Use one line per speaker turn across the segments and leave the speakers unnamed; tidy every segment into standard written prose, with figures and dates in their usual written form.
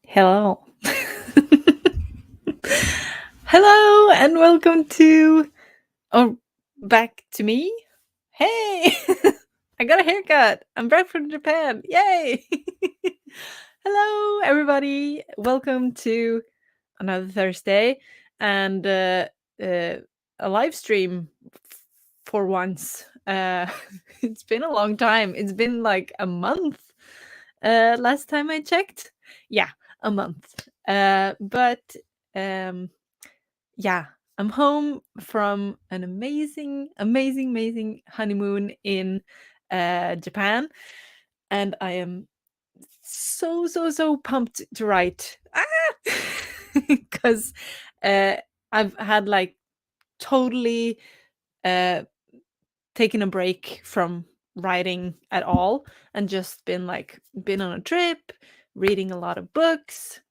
Hello. Hello and welcome to back to me. Hey. I got a haircut. I'm back from Japan. Yay. Hello everybody. Welcome to another Thursday and a live stream for once. It's been a long time. It's been like a month. Last time I checked. Yeah, a month. But um yeah, I'm home from an amazing honeymoon in Japan, and I am so pumped to write. Because I've had like totally uh, taken a break from writing at all, and just been on a trip, reading a lot of books,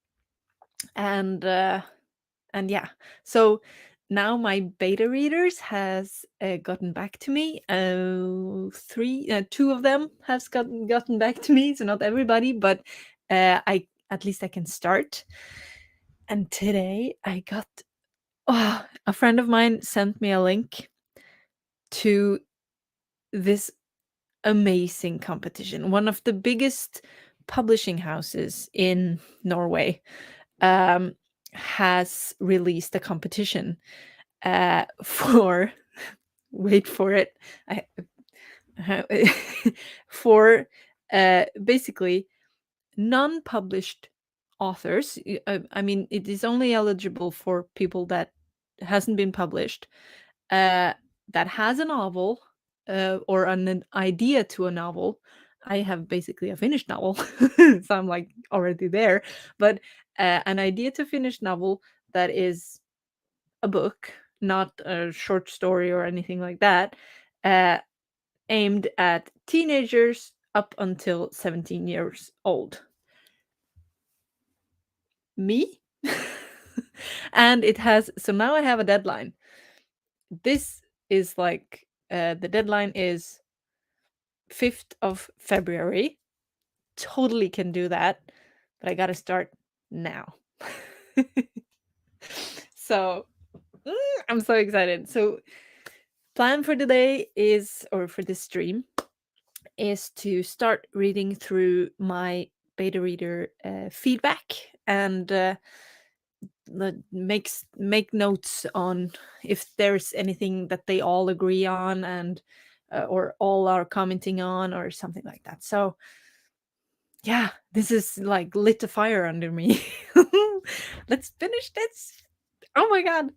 and yeah, so now my beta readers has gotten back to me. Two of them has gotten back to me, so not everybody, but I at least I can start. And today I got a friend of mine sent me a link to this amazing competition, one of the biggest publishing houses in Norway. um, has released a competition for wait for it I, for basically non-published authors. I mean, it is only eligible for people that hasn't been published, uh, that has a novel, or an idea to a novel. I have basically a finished novel, so I'm like already there. But an idea to finished novel that is a book, not a short story or anything like that, uh, aimed at teenagers up until 17 years old. Me? And it has, so now I have a deadline. This is like, the deadline is 5th of February. Totally can do that, but I gotta start now. So, I'm so excited. So, plan for the day is, or for this stream, is to start reading through my beta reader feedback, and make notes on if there's anything that they all agree on, and or all are commenting on, or something like that. So yeah, this is like lit a fire under me. Let's finish this. Oh my god.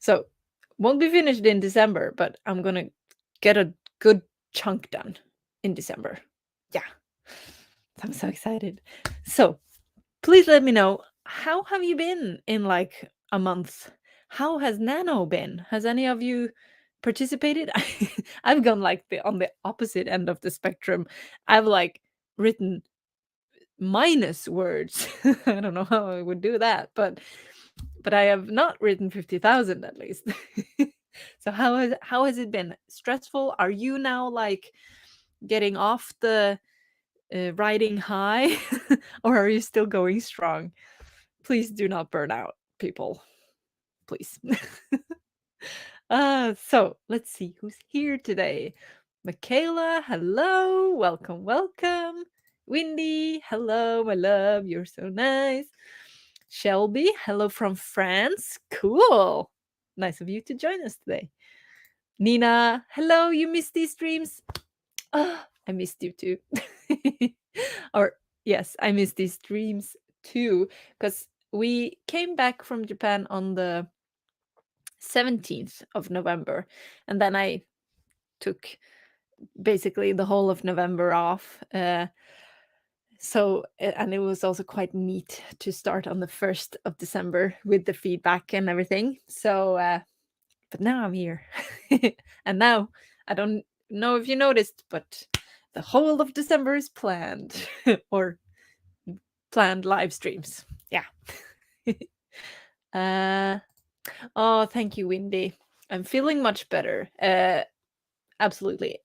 So won't be finished in December, but I'm gonna get a good chunk done in December. Yeah. I'm so excited. So please let me know, how have you been in like a month? How has Nano been? Has any of you participated? I've gone like on the opposite end of the spectrum. I've like written minus words. I don't know how I would do that, but I have not written 50,000 at least. So how has it been? Stressful? Are you now like getting off the riding high, or are you still going strong? Please do not burn out, people. Please. So let's see who's here today. Michaela, hello. Welcome. Wendy, hello, my love. You're so nice. Shelby, hello from France. Cool. Nice of you to join us today. Nina, hello. You missed these streams? I missed you too. Or, yes, I missed these streams too, because we came back from Japan on the 17th of November, and then I took basically the whole of November off. And it was also quite neat to start on the 1st of December with the feedback and everything. So, but now I'm here. And now, I don't know if you noticed, but the whole of December is planned, or planned live streams. Yeah. uh, oh, thank you, Windy. I'm feeling much better. Absolutely.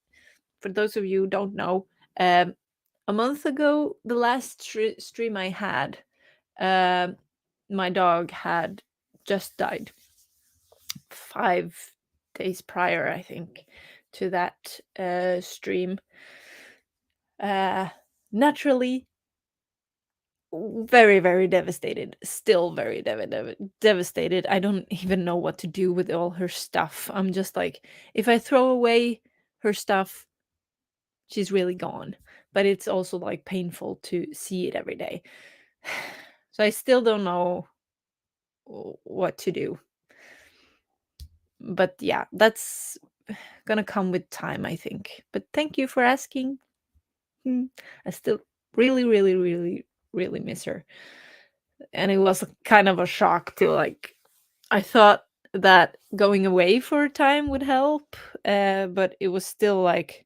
For those of you who don't know, a month ago, the last stream I had, my dog had just died 5 days prior, I think, to that stream. Naturally, very, very devastated. Still very devastated. I don't even know what to do with all her stuff. I'm just like, if I throw away her stuff, she's really gone. But it's also like painful to see it every day. So I still don't know what to do. But yeah, that's gonna come with time, I think. But thank you for asking. I still really, really, really, really miss her. And it was kind of a shock to like, I thought that going away for a time would help, but it was still like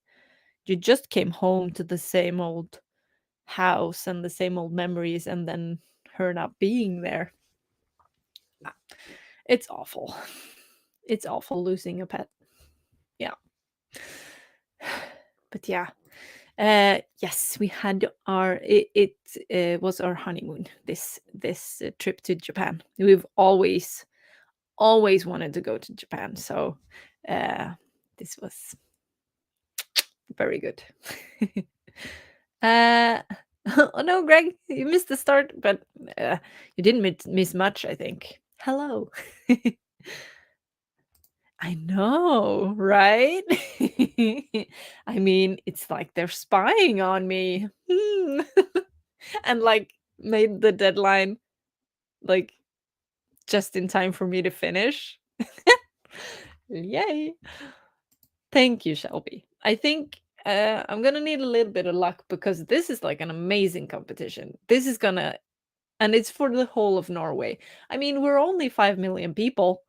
you just came home to the same old house and the same old memories, and then her not being there. It's awful. It's awful losing a pet. Yeah. But yeah. Yes, we had our it was our honeymoon, this trip to Japan. We've always wanted to go to Japan, so this was very good. uh oh no, Greg, you missed the start, but you didn't miss much, I think. Hello. I know, right? I mean, it's like they're spying on me. And like made the deadline like just in time for me to finish. Yay. Thank you, Shelby. I think I'm gonna need a little bit of luck because this is like an amazing competition. This is gonna, and it's for the whole of Norway. I mean, we're only 5 million people.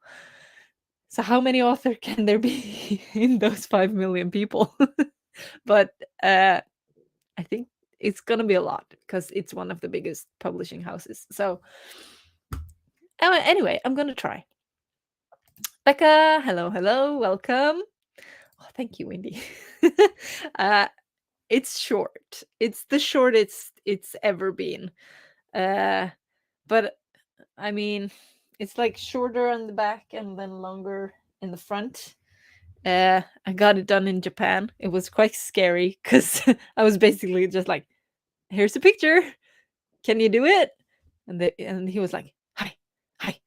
So how many authors can there be in those 5 million people? But I think it's gonna be a lot because it's one of the biggest publishing houses. So anyway, I'm gonna try. Becca, hello, welcome. Oh, thank you, Wendy. uh, it's short. It's the shortest it's ever been. But I mean, it's like shorter on the back and then longer in the front. I got it done in Japan. It was quite scary because I was basically just like, "Here's a picture. Can you do it?" And he was like, "Hi, hi."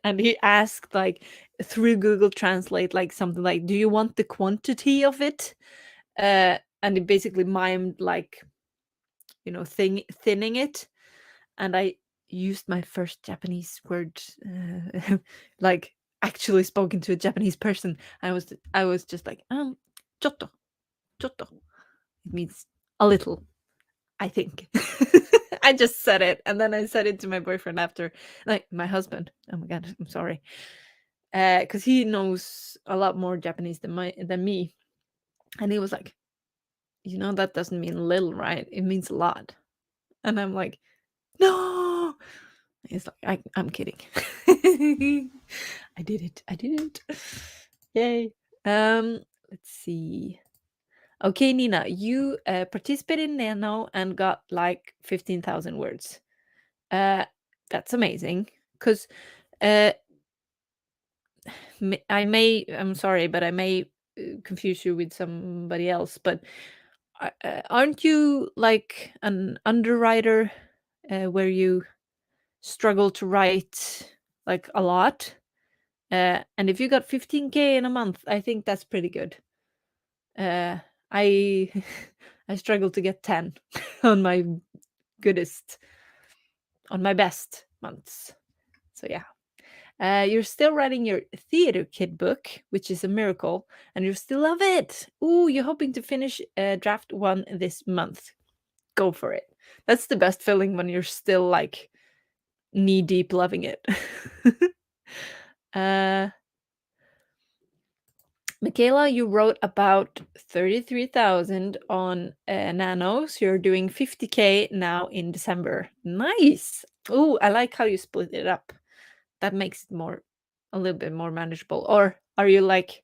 And he asked like through Google Translate like something like, "Do you want the quantity of it?" And it basically mimed like, thinning it. And I used my first Japanese word, like actually spoken to a Japanese person. I was just like, chotto, chotto. It means a little, I think. I just said it, and then I said it to my boyfriend after, like my husband. Oh my god, I'm sorry, because he knows a lot more Japanese than me, and he was like, that doesn't mean little, right? It means a lot, and I'm like, no. He's like, I'm kidding. I did it. Yay. Let's see. Okay, Nina, you participated in Nano and got like 15,000 words. That's amazing. Because uh, I'm sorry, but I may confuse you with somebody else. But aren't you like an underwriter where you struggle to write like a lot? And if you got 15K in a month, I think that's pretty good. I I struggle to get 10 on my goodest, on my best months. So yeah. You're still writing your theater kid book, which is a miracle, and you still love it. Ooh, you're hoping to finish draft 1 this month. Go for it. That's the best feeling when you're still like knee deep loving it. uh Michaela, you wrote about 33,000 on nanos. You're doing 50K now in December. Nice. Oh, I like how you split it up. That makes it a little bit more manageable. Or are you like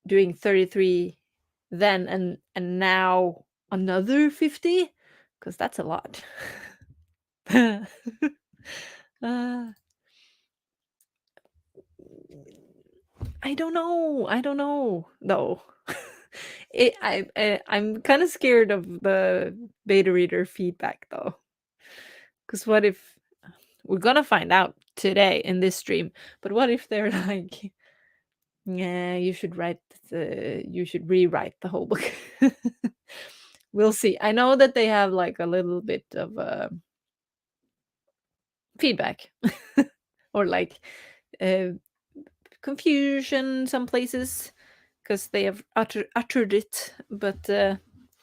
doing 33 then and now another 50? Because that's a lot. uh, I don't know. I don't know though. I'm kind of scared of the beta reader feedback though, because what if we're gonna find out today in this stream? But what if they're like, yeah, you should rewrite the whole book. We'll see. I know that they have like a little bit of feedback or like uh, confusion some places because they have uttered it, but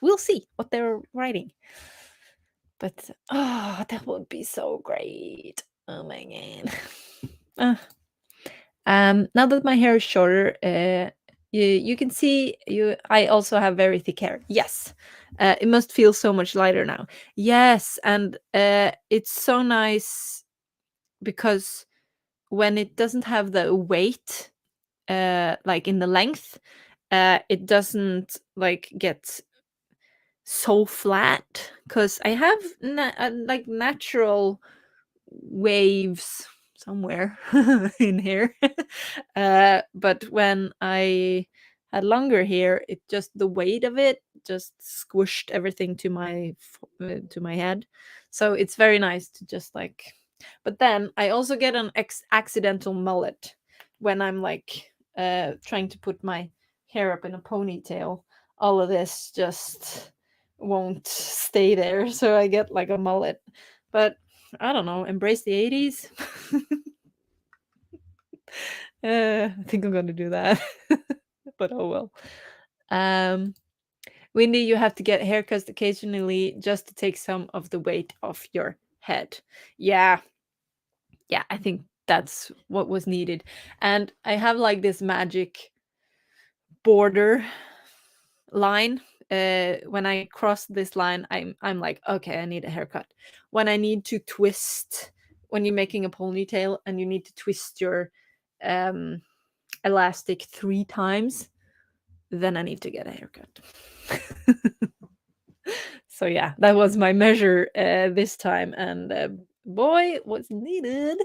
we'll see what they're writing. But oh, that would be so great. Oh my god. Now that my hair is shorter, you can see I also have very thick hair. Yes. It must feel so much lighter now. Yes, and it's so nice because when it doesn't have the weight like in the length, it doesn't like get so flat because I have like natural waves somewhere in here. But when I had longer hair, it just the weight of it just squished everything to my head. So it's very nice to just like. But then I also get an accidental mullet when I'm like trying to put my hair up in a ponytail. All of this just won't stay there, so I get like a mullet. But I don't know, embrace the 80s. I think I'm gonna do that. But oh well. Um, Windy, you have to get haircuts occasionally just to take some of the weight off your head. Yeah, yeah, I think that's what was needed. And I have like this magic border line. When I cross this line, I'm like, okay, I need a haircut. When I need to twist, when you're making a ponytail and you need to twist your um, elastic 3 times, then I need to get a haircut. So yeah, that was my measure this time, and boy, it was needed.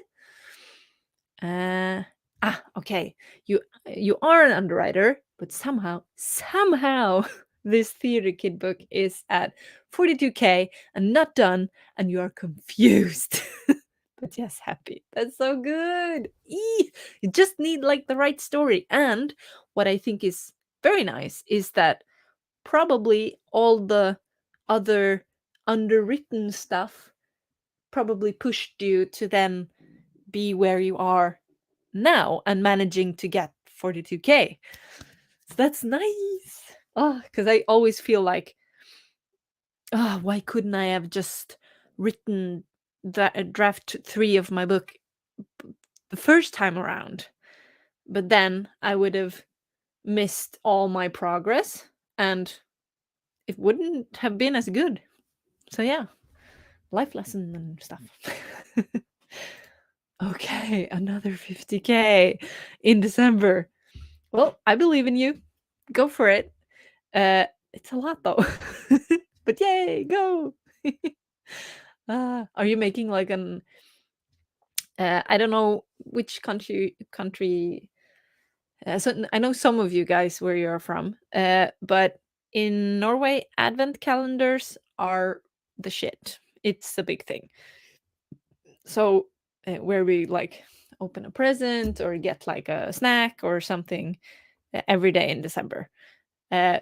Okay. You are an underwriter, but somehow this theater kid book is at 42K and not done, and you are confused. But yes, happy. That's so good. You just need like the right story. And what I think is very nice is that probably all the other underwritten stuff probably pushed you to then be where you are now and managing to get 42K. So that's nice. Oh, because I always feel like, oh, why couldn't I have just written that draft 3 of my book the first time around? But then I would have missed all my progress and it wouldn't have been as good. So yeah, life lesson and stuff. Okay, another 50K in December. Well, I believe in you. Go for it. It's a lot though. But yay, go. Are you making like an I don't know which country so I know some of you guys where you're from. But in Norway advent calendars are the shit. It's a big thing. So where we like open a present or get like a snack or something every day in December.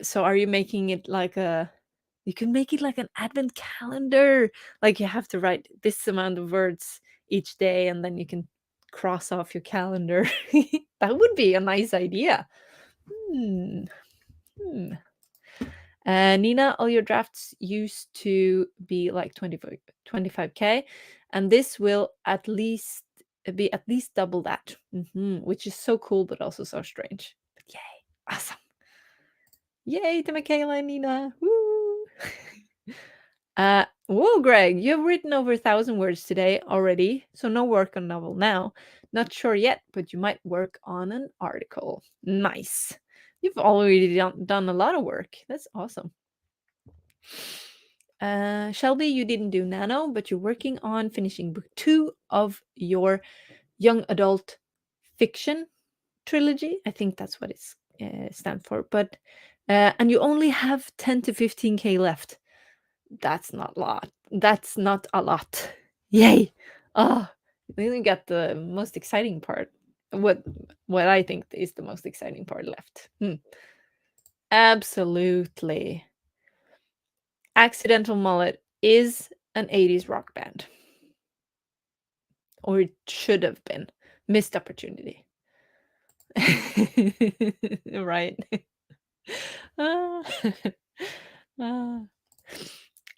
So are you making it like you can make it like an advent calendar. Like you have to write this amount of words each day and then you can cross off your calendar. That would be a nice idea. Hmm. Hmm. Nina, all your drafts used to be like 25K, and this will at least be at least double that, which is so cool, but also so strange. But yay, awesome. Yay to Michaela and Nina. Woo! Whoa, Greg, you've written over 1,000 words today already, so no work on novel now. Not sure yet, but you might work on an article. Nice. You've already done a lot of work. That's awesome. Shelby, you didn't do Nano, but you're working on finishing book 2 of your young adult fiction trilogy. I think that's what it's stand for. But and you only have 10 to 15K left. That's not a lot. That's not a lot. Yay! Ah, then we got the most exciting part. What I think is the most exciting part left. Absolutely. Accidental Mullet is an 80s rock band. Or it should have been. Missed opportunity. Right. Ah. Ah.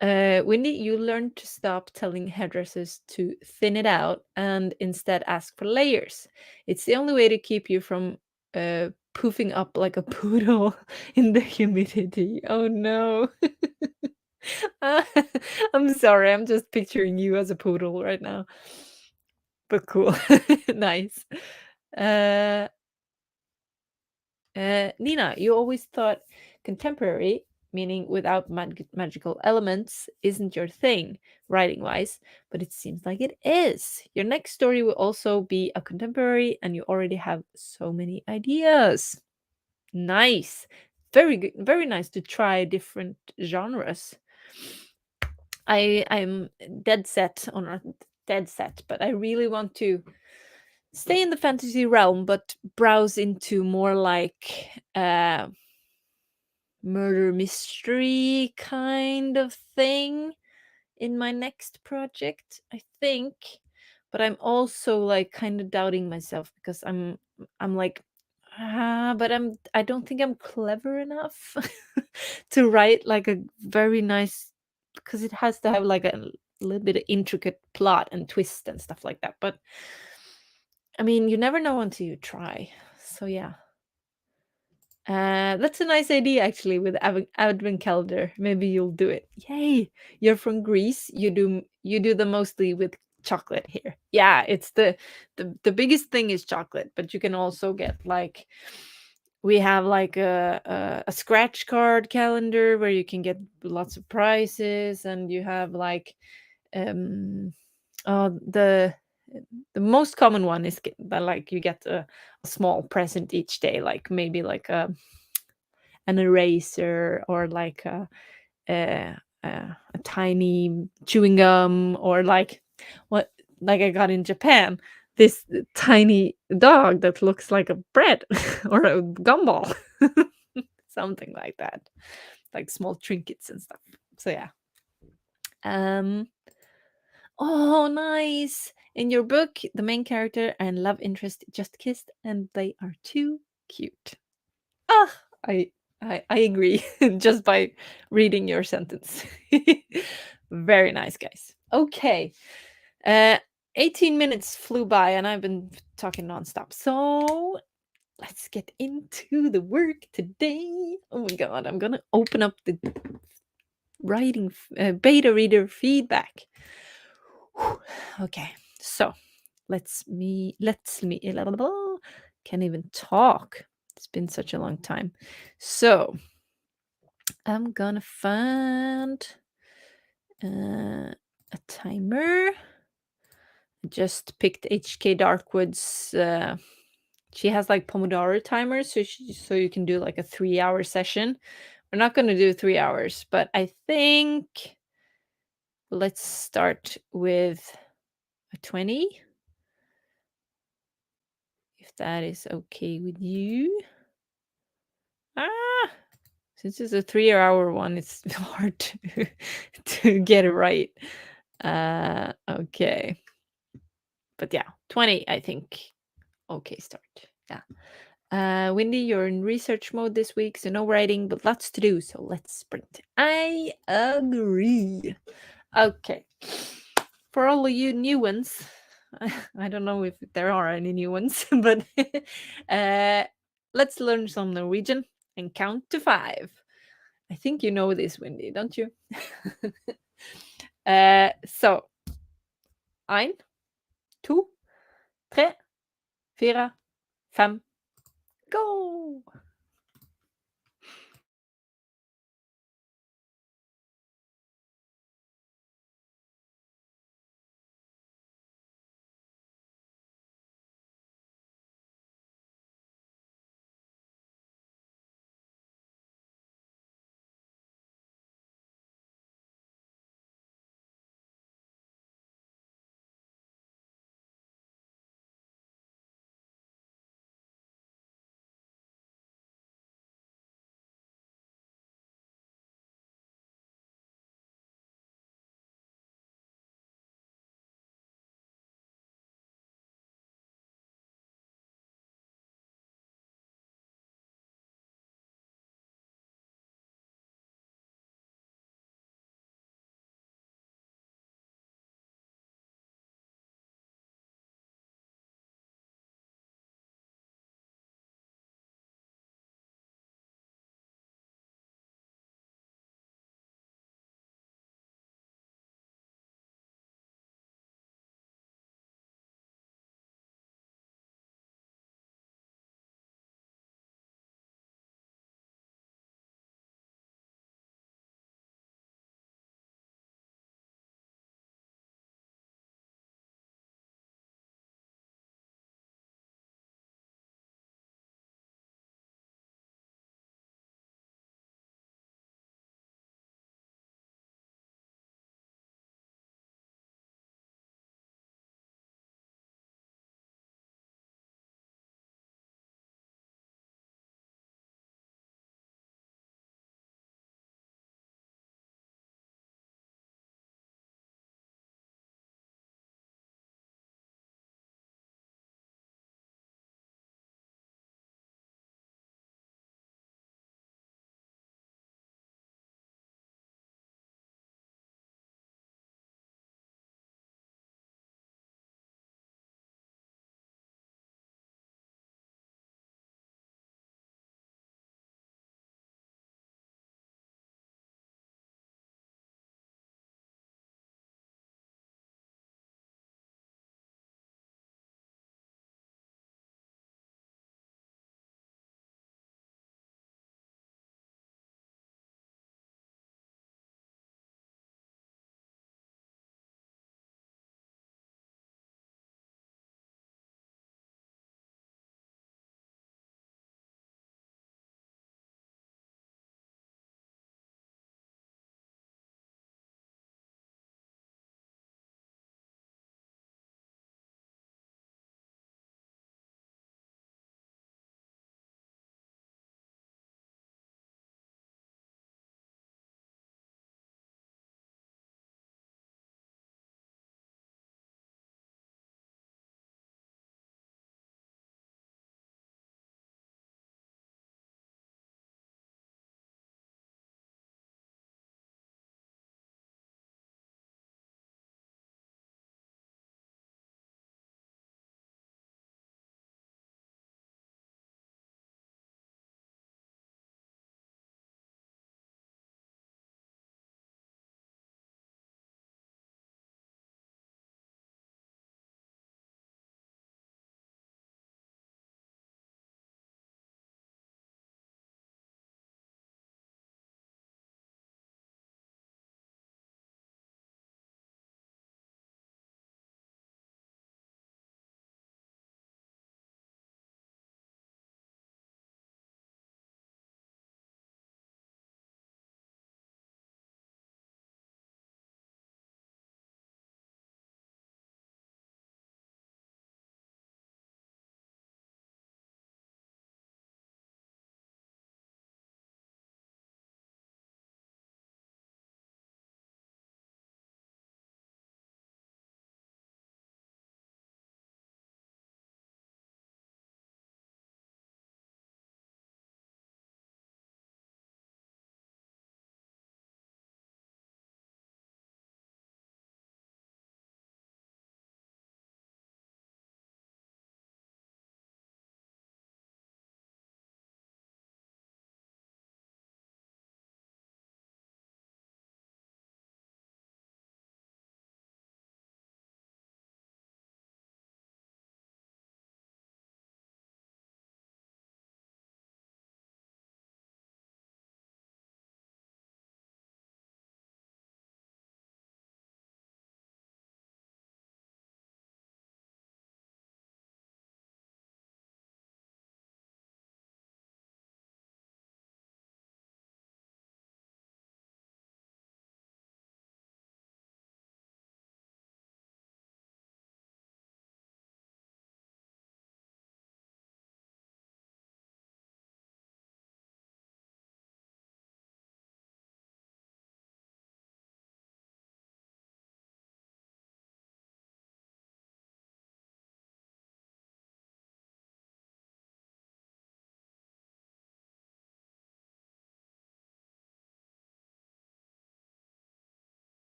Windy, you learned to stop telling hairdressers to thin it out and instead ask for layers. It's the only way to keep you from poofing up like a poodle in the humidity. Oh no. Uh, I'm sorry, I'm just picturing you as a poodle right now. But cool. Nice. Uh, Nina, you always thought contemporary, meaning without magical elements, isn't your thing, writing wise, but it seems like it is. Your next story will also be a contemporary, and you already have so many ideas. Nice. Very good. Very nice to try different genres. I'm dead set on not dead set, but I really want to stay in the fantasy realm, but browse into more like murder mystery kind of thing in my next project, I think. But I'm also like kind of doubting myself because I'm like but I don't think I'm clever enough to write like a very nice, because it has to have like a little bit of intricate plot and twist and stuff like that. But I mean, you never know until you try. So yeah. That's a nice idea actually with advent calendar. Maybe you'll do it. Yay! You're from Greece. You do the mostly with chocolate here. Yeah, it's the biggest thing is chocolate, but you can also get like we have like a scratch card calendar where you can get lots of prizes, and you have like um the most common one is that like you get a small present each day, like maybe like an eraser or like a tiny chewing gum, or like what like I got in Japan, this tiny dog that looks like a bread or a gumball, something like that, like small trinkets and stuff. So yeah. um Oh, nice. In your book, the main character and love interest just kissed and they are too cute. Ah, I I agree just by reading your sentence. Very nice, guys. Okay. Uh 18 minutes flew by and I've been talking nonstop. So let's get into the work today. Oh my god, I'm gonna open up the writing beta reader feedback. Whew. Okay, so let's me blah, blah, blah. Can't even talk. It's been such a long time. So I'm gonna find a timer. I just picked HK Darkwood's. She has like Pomodoro timers, so you can do like a 3-hour session. We're not gonna do 3 hours, but I think let's start with a 20. If that is okay with you. Ah, since it's a 3-hour one, it's hard to get it right. Okay. But yeah, 20, I think. Okay, start. Yeah. Windy, you're in research mode this week, so no writing, but lots to do, so let's sprint. I agree. Okay. For all of you new ones, I don't know if there are any new ones, but let's learn some Norwegian and count to 5. I think you know this, Windy, don't you? So, 1, 2, 3, 4, 5, go!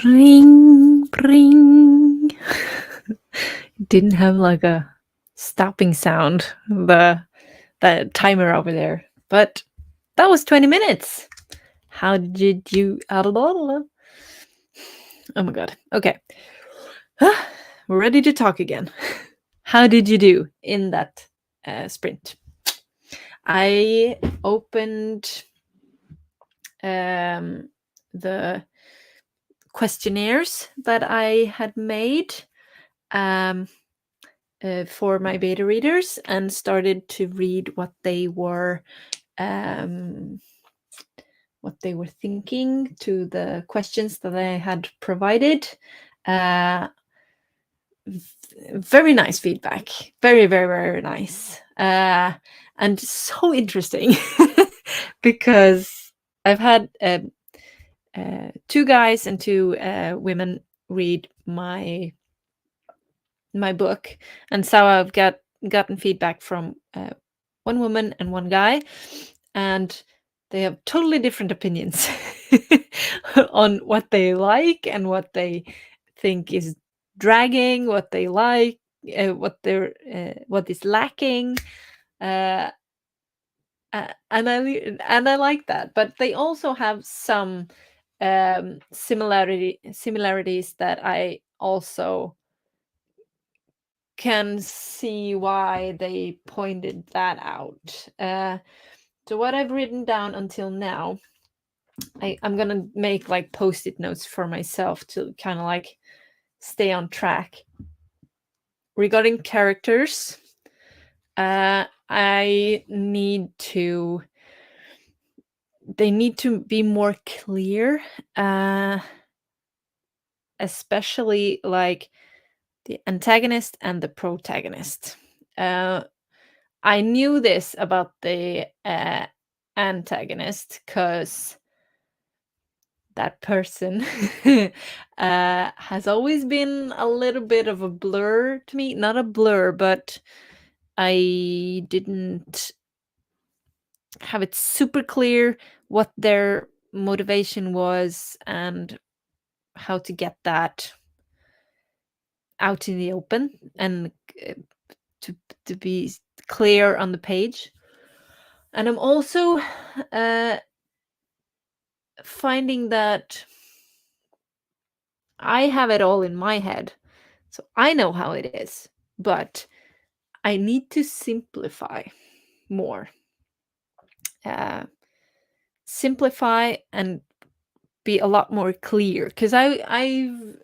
Bring, bring. Didn't have like a stopping sound, the timer over there. But that was 20 minutes. How did you... Oh my god. Okay. We're ready to talk again. How did you do in that sprint? I opened the questionnaires that I had made for my beta readers and started to read what they were thinking to the questions that I had provided. Very nice feedback. Very, very, very nice. And so interesting because I've had 2 guys and 2 women read my book, and so I've gotten feedback from 1 woman and 1 guy, and they have totally different opinions on what they like and what they think is dragging, what they like, what is lacking, uh, and I like that. But they also have some similarities that I also can see why they pointed that out. So what I've written down until now, I'm gonna make like post-it notes for myself to kind of like stay on track. Regarding characters, they need to be more clear, especially like the antagonist and the protagonist. I knew this about the antagonist because that person has always been a little bit of a blur to me. Not a blur, but I didn't have it super clear what their motivation was and how to get that out in the open and to be clear on the page. And I'm also finding that I have it all in my head, so I know how it is, but I need to simplify more. Simplify and be a lot more clear, because I've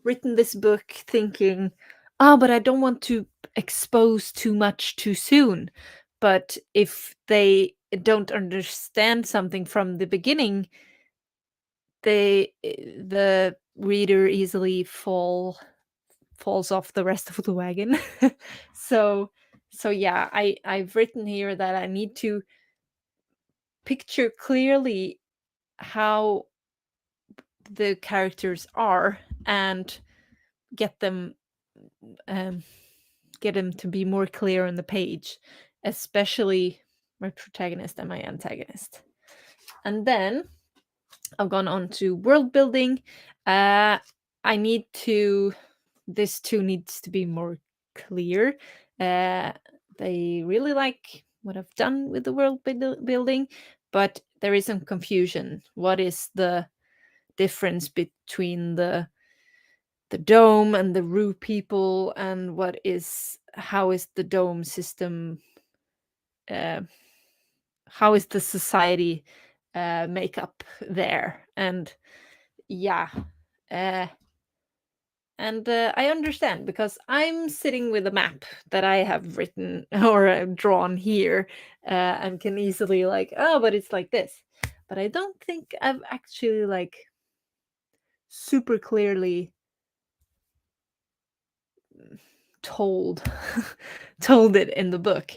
written this book thinking, oh, but I don't want to expose too much too soon. But if they don't understand something from the beginning, the reader easily falls off the rest of the wagon. so yeah, I've written here that I need to picture clearly how the characters are and get them to be more clear on the page, especially my protagonist and my antagonist. And then I've gone on to world building. This too needs to be more clear. They really like what I've done with the world building, but there is some confusion. What is the difference between the dome and the Rue people, and how is the dome system, how is the society makeup there? And yeah, and I understand because I'm sitting with a map that I have written or drawn here, and can easily like, oh, but it's like this. But I don't think I've actually like super clearly told it in the book,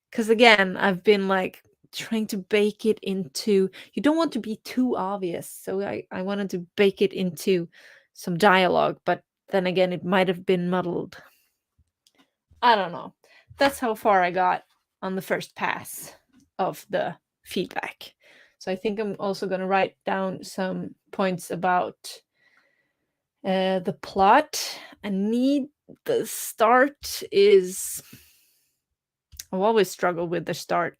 because again, I've been like trying to bake it into... You don't want to be too obvious, so I wanted to bake it into some dialogue, but then again, it might have been muddled. I don't know. That's how far I got on the first pass of the feedback. So I think I'm also going to write down some points about The plot, the start is. I've always struggled with the start.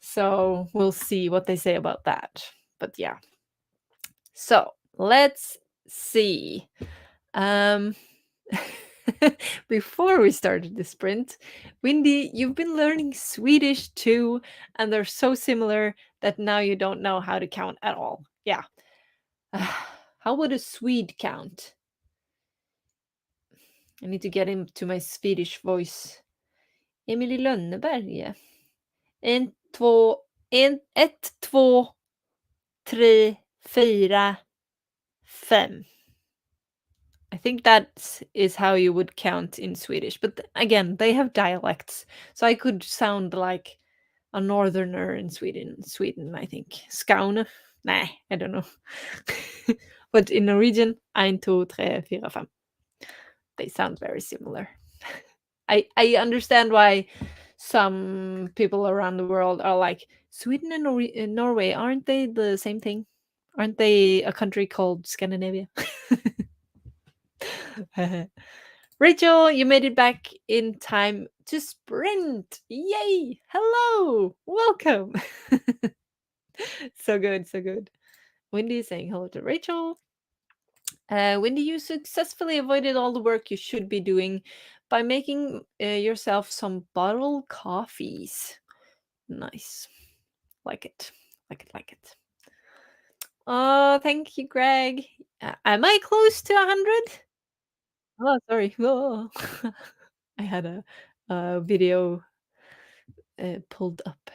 So we'll see what they say about that. But yeah. So let's see. Um, before we started the sprint, Windy, you've been learning Swedish too, and they're so similar that now you don't know how to count at all. Yeah. How would a Swede count? I need to get into my Swedish voice. Emily Lönneberg. En, två, ett, två, tre, fyra, fem. I think that is how you would count in Swedish. But again, they have dialects. So I could sound like a northerner in Sweden, I think. Skåne? Nah, I don't know. But in Norwegian, 1, 2, 3, 4, 5. They sound very similar. I understand why some people around the world are like, Sweden and Norway, aren't they the same thing? Aren't they a country called Scandinavia? Rachel, you made it back in time to sprint. Yay! Hello! Welcome! So good, so good. Wendy is saying hello to Rachel. Wendy, you successfully avoided all the work you should be doing by making yourself some bottled coffees. Nice. Like it. Like it, like it. Oh, thank you, Greg. Am I close to 100? Oh, sorry. Oh. I had a video pulled up.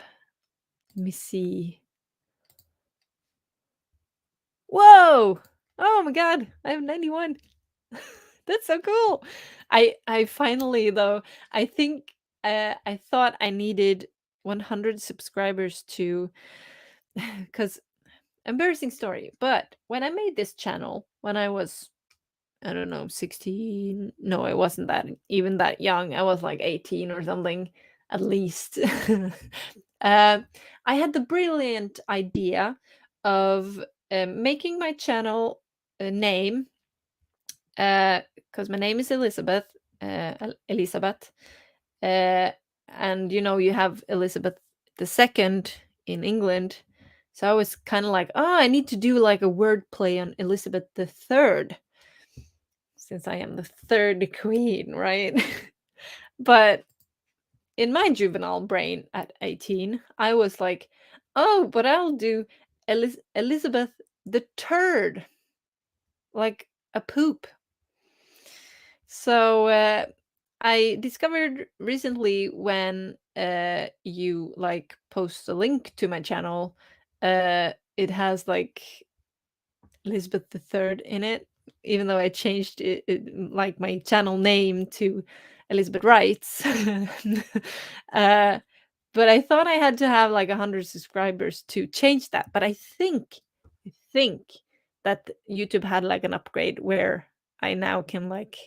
Let me see. Whoa! Oh my god, I have 91. That's so cool. I finally though, I think I thought I needed 100 subscribers to cuz embarrassing story, but when I made this channel when I was I don't know, 16. No, I wasn't that even that young. I was like 18 or something, at least. uh, I had the brilliant idea of making my channel a name, because my name is Elizabeth. Elizabeth. Uh, and you know, you have Elizabeth II in England. So I was kind of like, oh, I need to do like a word play on Elizabeth III since I am the third queen, right? But in my juvenile brain at 18, I was like, oh, but I'll do Elizabeth the Turd, like a poop. So I discovered recently when you like post a link to my channel, it has like Elizabeth the Third in it, even though I changed like my channel name to Elizabeth Writes. uh, but I thought I had to have like 100 subscribers to change that. But I think that YouTube had like an upgrade where I now can like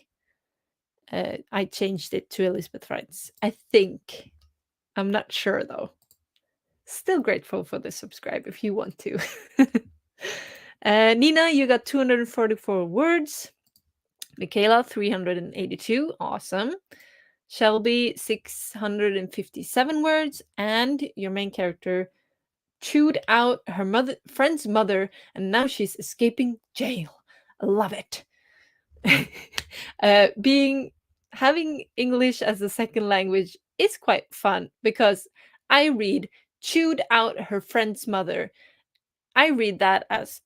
I changed it to Elizabeth Writes. I think. I'm not sure though. Still grateful for the subscribe if you want to. Nina, you got 244 words. Michaela, 382. Awesome. Shelby, 657 words. And your main character chewed out her friend's mother, and now she's escaping jail. I love it. Having English as a second language is quite fun because I read chewed out her friend's mother. I read that as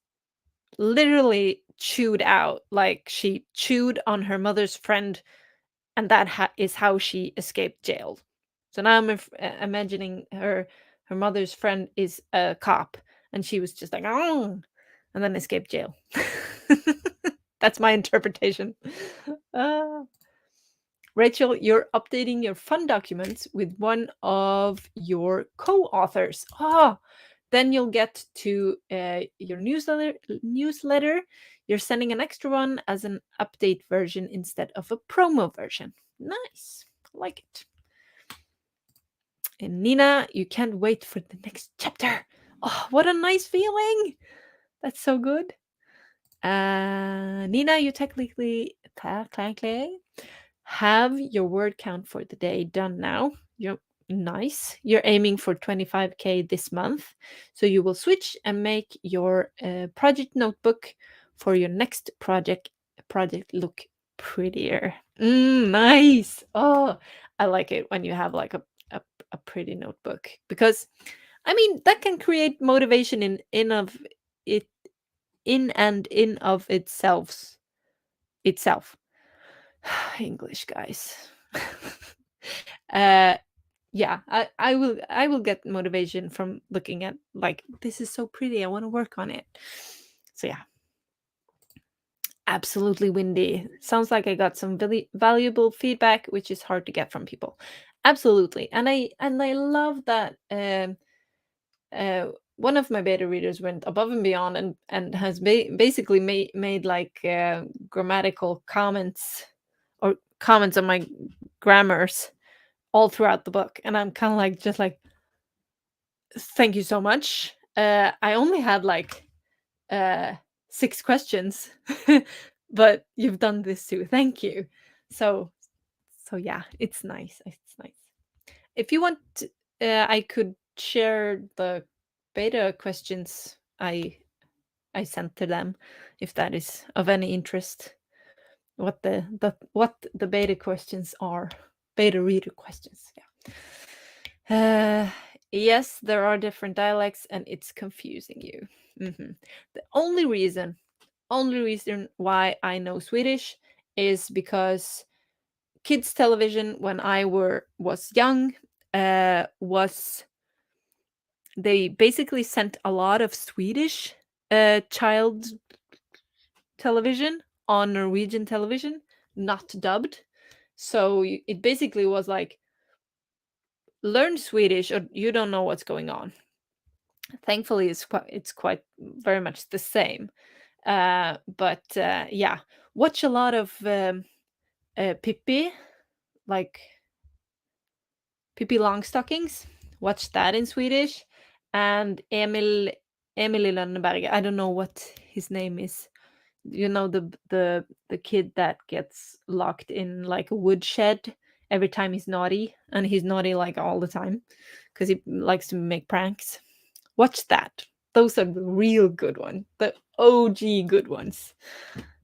literally chewed out, like she chewed on her mother's friend, and that is how she escaped jail. So now I'm imagining her mother's friend is a cop, and she was just like, oh, and then escaped jail. That's my interpretation. Uh, Rachel, you're updating your fun documents with one of your co-authors. Ah, then you'll get to your newsletter. You're sending an extra one as an update version instead of a promo version. Nice. Like it. And Nina, you can't wait for the next chapter. Oh, what a nice feeling. That's so good. Nina, you technically have your word count for the day done now. You're nice. You're aiming for 25K this month. So you will switch and make your project notebook for your next project look prettier. Nice. Oh, I like it when you have like a pretty notebook, because I mean that can create motivation in of it, in of itself. English, guys. uh yeah, I will get motivation from looking at, like, this is so pretty, I want to work on it. So yeah, absolutely, Windy. Sounds like I got some really valuable feedback, which is hard to get from people. Absolutely. And I love that one of my beta readers went above and beyond and has basically made like grammatical comments or comments on my grammars all throughout the book, and I'm kind of like, just like, thank you so much. I only had like 6 questions, but you've done this too. Thank you. So so yeah, it's nice. It's nice. If you want, I could share the beta questions I sent to them, if that is of any interest. What the beta questions are. Beta reader questions. Yeah. Yes, there are different dialects, and it's confusing you. The only reason why I know Swedish is because kids television when I was young was they basically sent a lot of Swedish child television on Norwegian television, not dubbed. So it basically was like, learn Swedish or you don't know what's going on. Thankfully, it's quite very much the same. But yeah, watch a lot of Pippi, like Pippi Longstockings. Watch that in Swedish, and Emil i Lönneberga. I don't know what his name is. You know, the kid that gets locked in like a woodshed every time he's naughty, and he's naughty like all the time because he likes to make pranks. Watch that. Those are the real good ones, the OG good ones.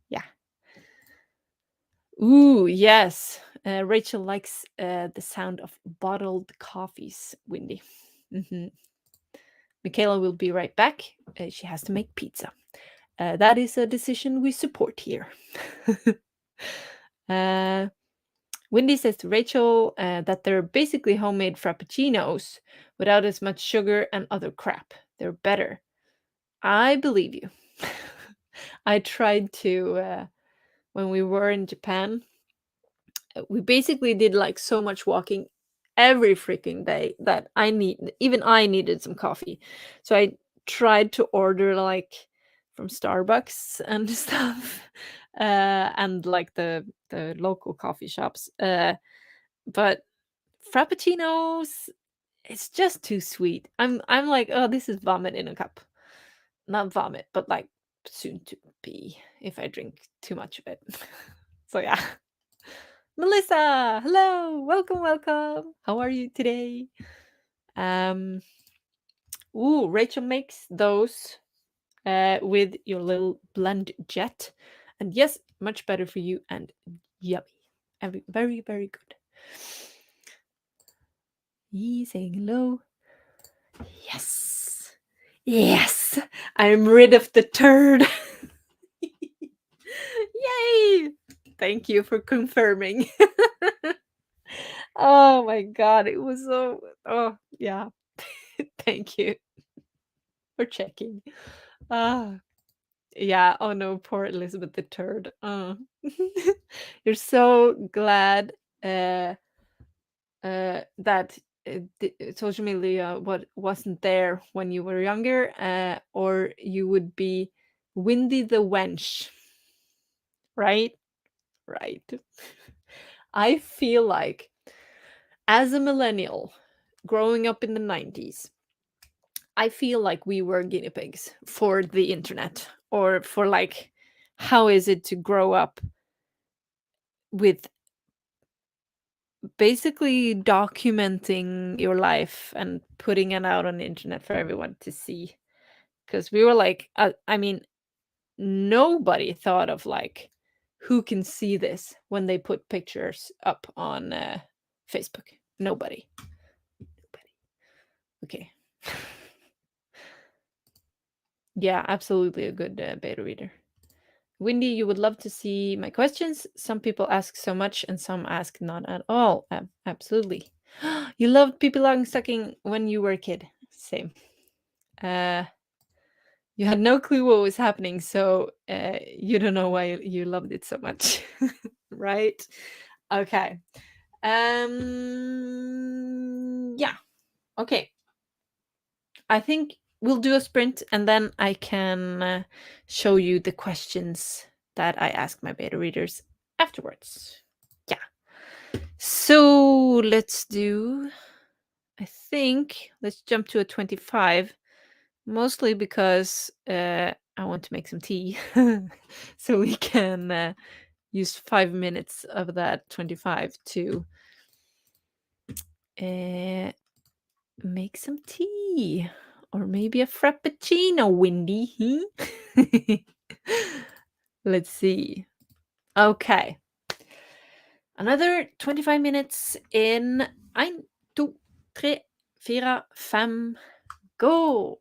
Yeah. Ooh, yes. Rachel likes the sound of bottled coffees, Windy. hmm Michaela will be right back. She has to make pizza. That is a decision we support here. uh, Windy says to Rachel that they're basically homemade frappuccinos without as much sugar and other crap. They're better. I believe you. I tried to, when we were in Japan, we basically did like so much walking every freaking day that even I needed some coffee. So I tried to order like from Starbucks and stuff, and like the local coffee shops. But frappuccinos, it's just too sweet. I'm like, oh, this is vomit in a cup. Not vomit, but like soon to be if I drink too much of it. So yeah. Melissa, hello, welcome, welcome. How are you today? Um, Rachel makes those with your little blend jet, and yes, much better for you and yummy. Very, very good. Saying hello. Yes, yes, I'm rid of the turd. Yay! Thank you for confirming. Oh my god, it was so. Oh yeah. Thank you for checking. Ah, yeah. Oh no, poor Elizabeth the Third. You're so glad that social media wasn't there when you were younger, or you would be Windy the Wench, right? Right. I feel like as a millennial growing up in the 90s, I feel like we were guinea pigs for the internet or for like how is it to grow up with basically documenting your life and putting it out on the internet for everyone to see? Because we were like, I mean, nobody thought of like who can see this when they put pictures up on Facebook. Nobody. Okay. Yeah, absolutely a good beta reader. Windy, you would love to see my questions. Some people ask so much and some ask not at all. Absolutely. You loved people long sucking when you were a kid. Same. Uh, you had no clue what was happening, so you don't know why you loved it so much. Right? Okay. Yeah. Okay. I think we'll do a sprint and then I can show you the questions that I ask my beta readers afterwards. Yeah. So let's do, I think, let's jump to a 25, mostly because I want to make some tea. So we can use 5 minutes of that 25 to make some tea. Or maybe a frappuccino, Windy. Let's see. Okay. Another 25 minutes in 1, 2, 3, 4, 5, go!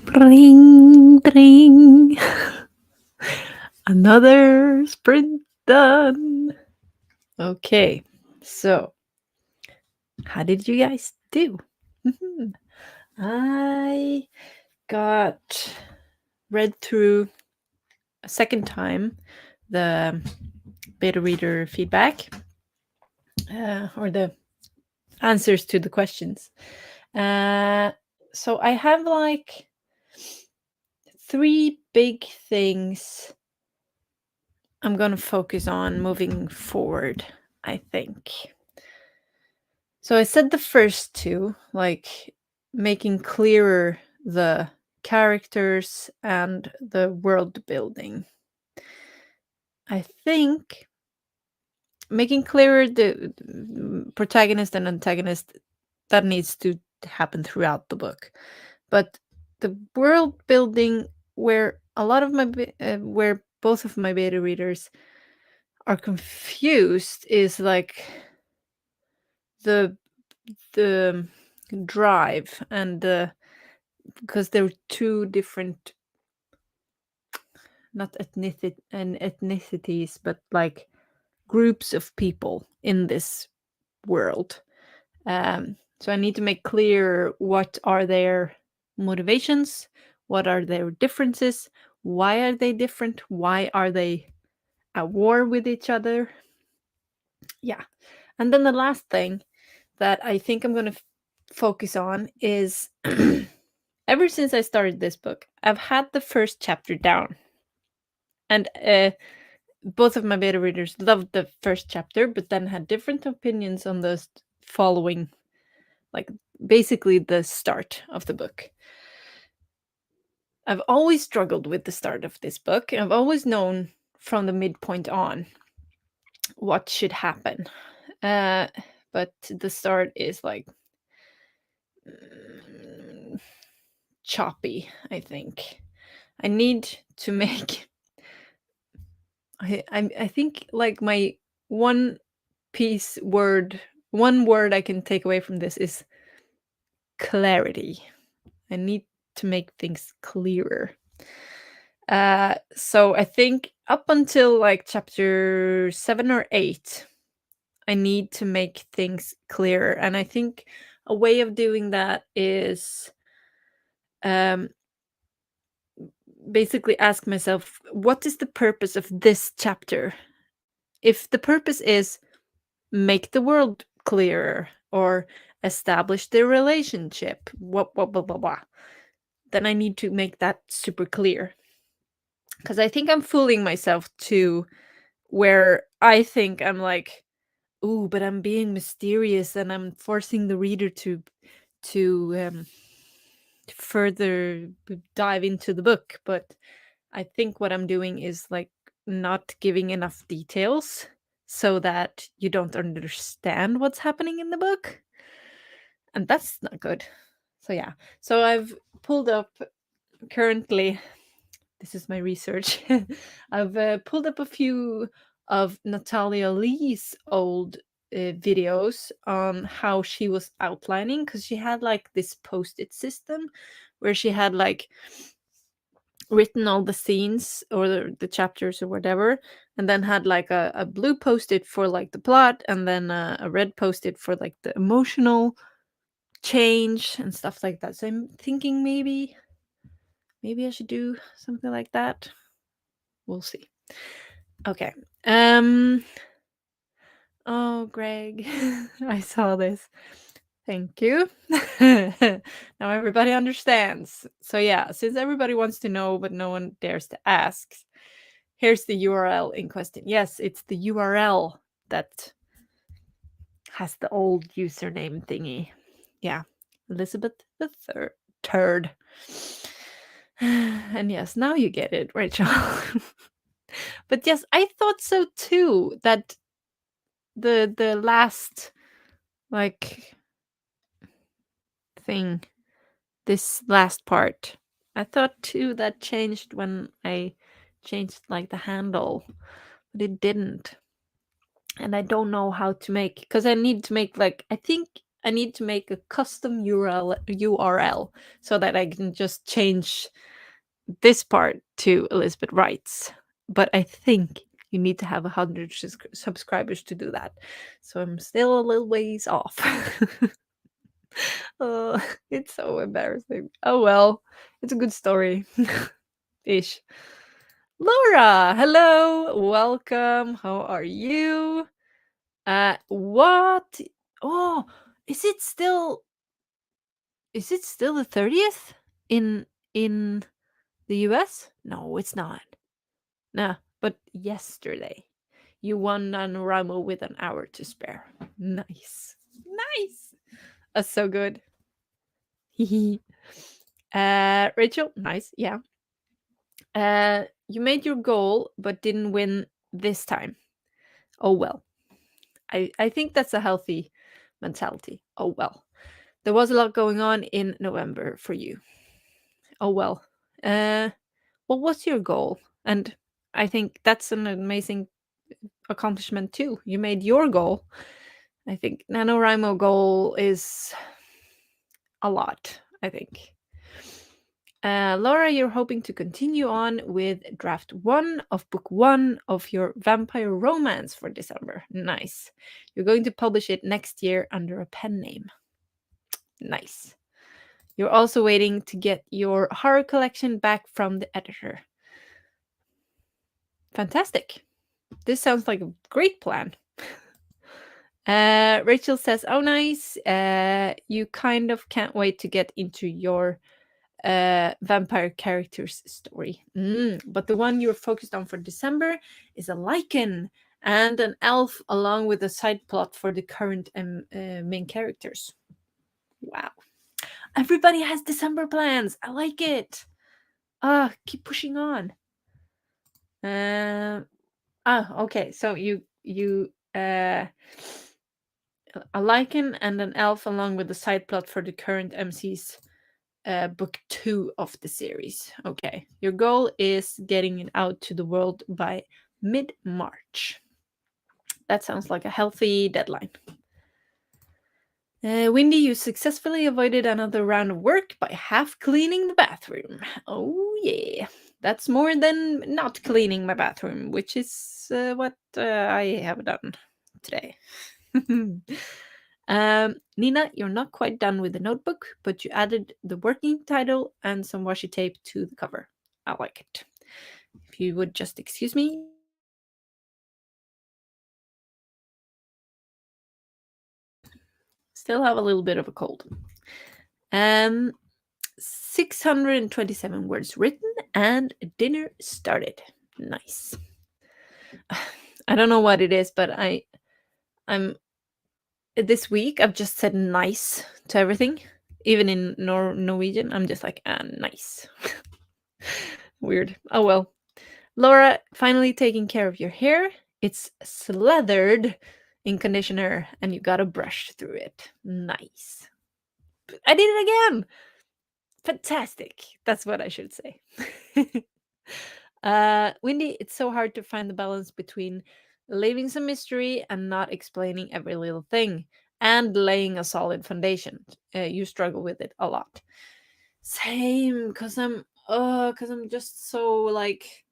Ring, ring. Another sprint done. Okay, so how did you guys do? I got read through a second time the beta reader feedback or the answers to the questions. So I have like 3 big things I'm going to focus on moving forward, I think. So I said the first 2, like making clearer the characters and the world building. I think making clearer the protagonist and antagonist, that needs to happen throughout the book. But the world building, where a lot of my where both of my beta readers are confused, is like the drive and because there are 2 different, not ethnicities, but like groups of people in this world. So I need to make clear what are their motivations, what are their differences, why are they different, why are they at war with each other. Yeah. And then the last thing that I think I'm going to focus on is ever since I started this book, I've had the first chapter down. And both of my beta readers loved the first chapter, but then had different opinions on the following, like basically the start of the book. I've always struggled with the start of this book. I've always known from the midpoint on what should happen. But the start is like choppy, I think. I need to make I think like my one word I can take away from this is clarity. I need to make things clearer. So I think up until like chapter 7 or 8, I need to make things clearer. And I think a way of doing that is um, basically ask myself, what is the purpose of this chapter? If the purpose is make the world clearer or establish the relationship, blah, then I need to make that super clear. Because I think I'm fooling myself too, where I think I'm like, ooh, but I'm being mysterious and I'm forcing the reader to further dive into the book. But I think what I'm doing is like not giving enough details so that you don't understand what's happening in the book. And that's not good. So yeah. So I've pulled up currently, this is my research. I've pulled up a few of Natalia Lee's old videos on how she was outlining, because she had like this post-it system where she had like written all the scenes or the chapters or whatever, and then had like a blue post-it for like the plot, and then a red post-it for like the emotional change and stuff like that. So I'm thinking maybe I should do something like that. We'll see. Okay. Oh, Greg, I saw this. Thank you. Now everybody understands. So yeah, since everybody wants to know but no one dares to ask, here's the URL in question. Yes, it's the URL that has the old username thingy. Yeah, Elizabeth the third. And yes, now you get it, Rachel. But yes, I thought so too, that the last like thing, this last part, I thought too that changed when I changed like the handle, but it didn't. And I don't know how to make, because I need to make like, I think I need to make a custom URL so that I can just change this part to Elizabeth Writes. But I think you need to have 100 subscribers to do that. So I'm still a little ways off. It's so embarrassing. Oh well, it's a good story. Ish. Laura, hello, welcome. How are you? What? Oh, is it still the 30th in the US? No, it's not. Nah, but yesterday you won NaNoWriMo with an hour to spare. Nice. Nice. That's so good. Rachel, nice. Yeah. You made your goal but didn't win this time. Oh well. I think that's a healthy mentality. Oh well. There was a lot going on in November for you. Oh well. What was your goal? And I think that's an amazing accomplishment too. You made your goal. I think NaNoWriMo goal is a lot, I think. Laura, you're hoping to continue on with draft 1 of book 1 of your vampire romance for December. Nice. You're going to publish it next year under a pen name. Nice. You're also waiting to get your horror collection back from the editor. Fantastic. This sounds like a great plan. Rachel says, oh, nice. You kind of can't wait to get into your vampire characters story. But the one you're focused on for December is a lichen and an elf, along with a side plot for the current main characters. Wow. Everybody has December plans. I like it. Keep pushing on. Okay. So you a lichen and an elf, along with the side plot for the current MC's book 2 of the series. Okay. Your goal is getting it out to the world by mid-March. That sounds like a healthy deadline. Windy, you successfully avoided another round of work by half cleaning the bathroom. Oh, yeah. That's more than not cleaning my bathroom, which is what I have done today. Nina, you're not quite done with the notebook, but you added the working title and some washi tape to the cover. I like it. If you would just excuse me. Still have a little bit of a cold. 627 words written and dinner started. Nice. I don't know what it is, but I'm this week I've just said nice to everything. Even in Norwegian, I'm just like, nice. Weird. Oh well. Laura, finally taking care of your hair. It's slathered in conditioner and you gotta brush through it. Nice. I did it again. Fantastic. That's what I should say. Windy, it's so hard to find the balance between leaving some mystery and not explaining every little thing and laying a solid foundation. You struggle with it a lot. Same, because I'm just so like,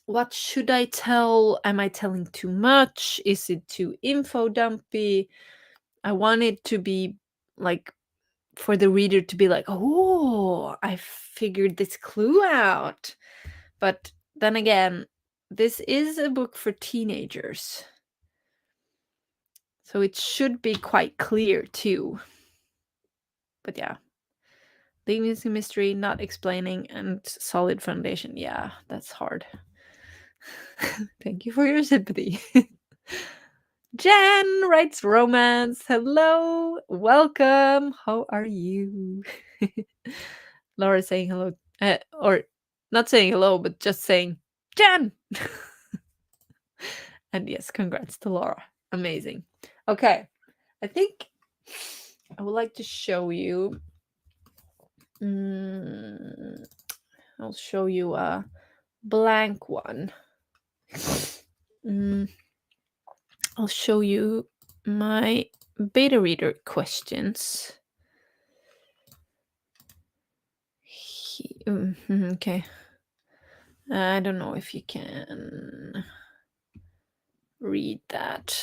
what should I tell? Am I telling too much? Is it too info dumpy? I want it to be like, for the reader to be like, oh, I figured this clue out. But then again, this is a book for teenagers. So it should be quite clear too. But yeah. Leaving some mystery, not explaining, and solid foundation. Yeah, that's hard. Thank you for your sympathy. Jen writes romance. Hello, welcome. How are you? Laura saying hello, or not saying hello, but just saying Jen. And yes, congrats to Laura. Amazing. Okay, I think I would like to show you. I'll show you a blank one. I'll show you my beta reader questions. Okay. I don't know if you can read that.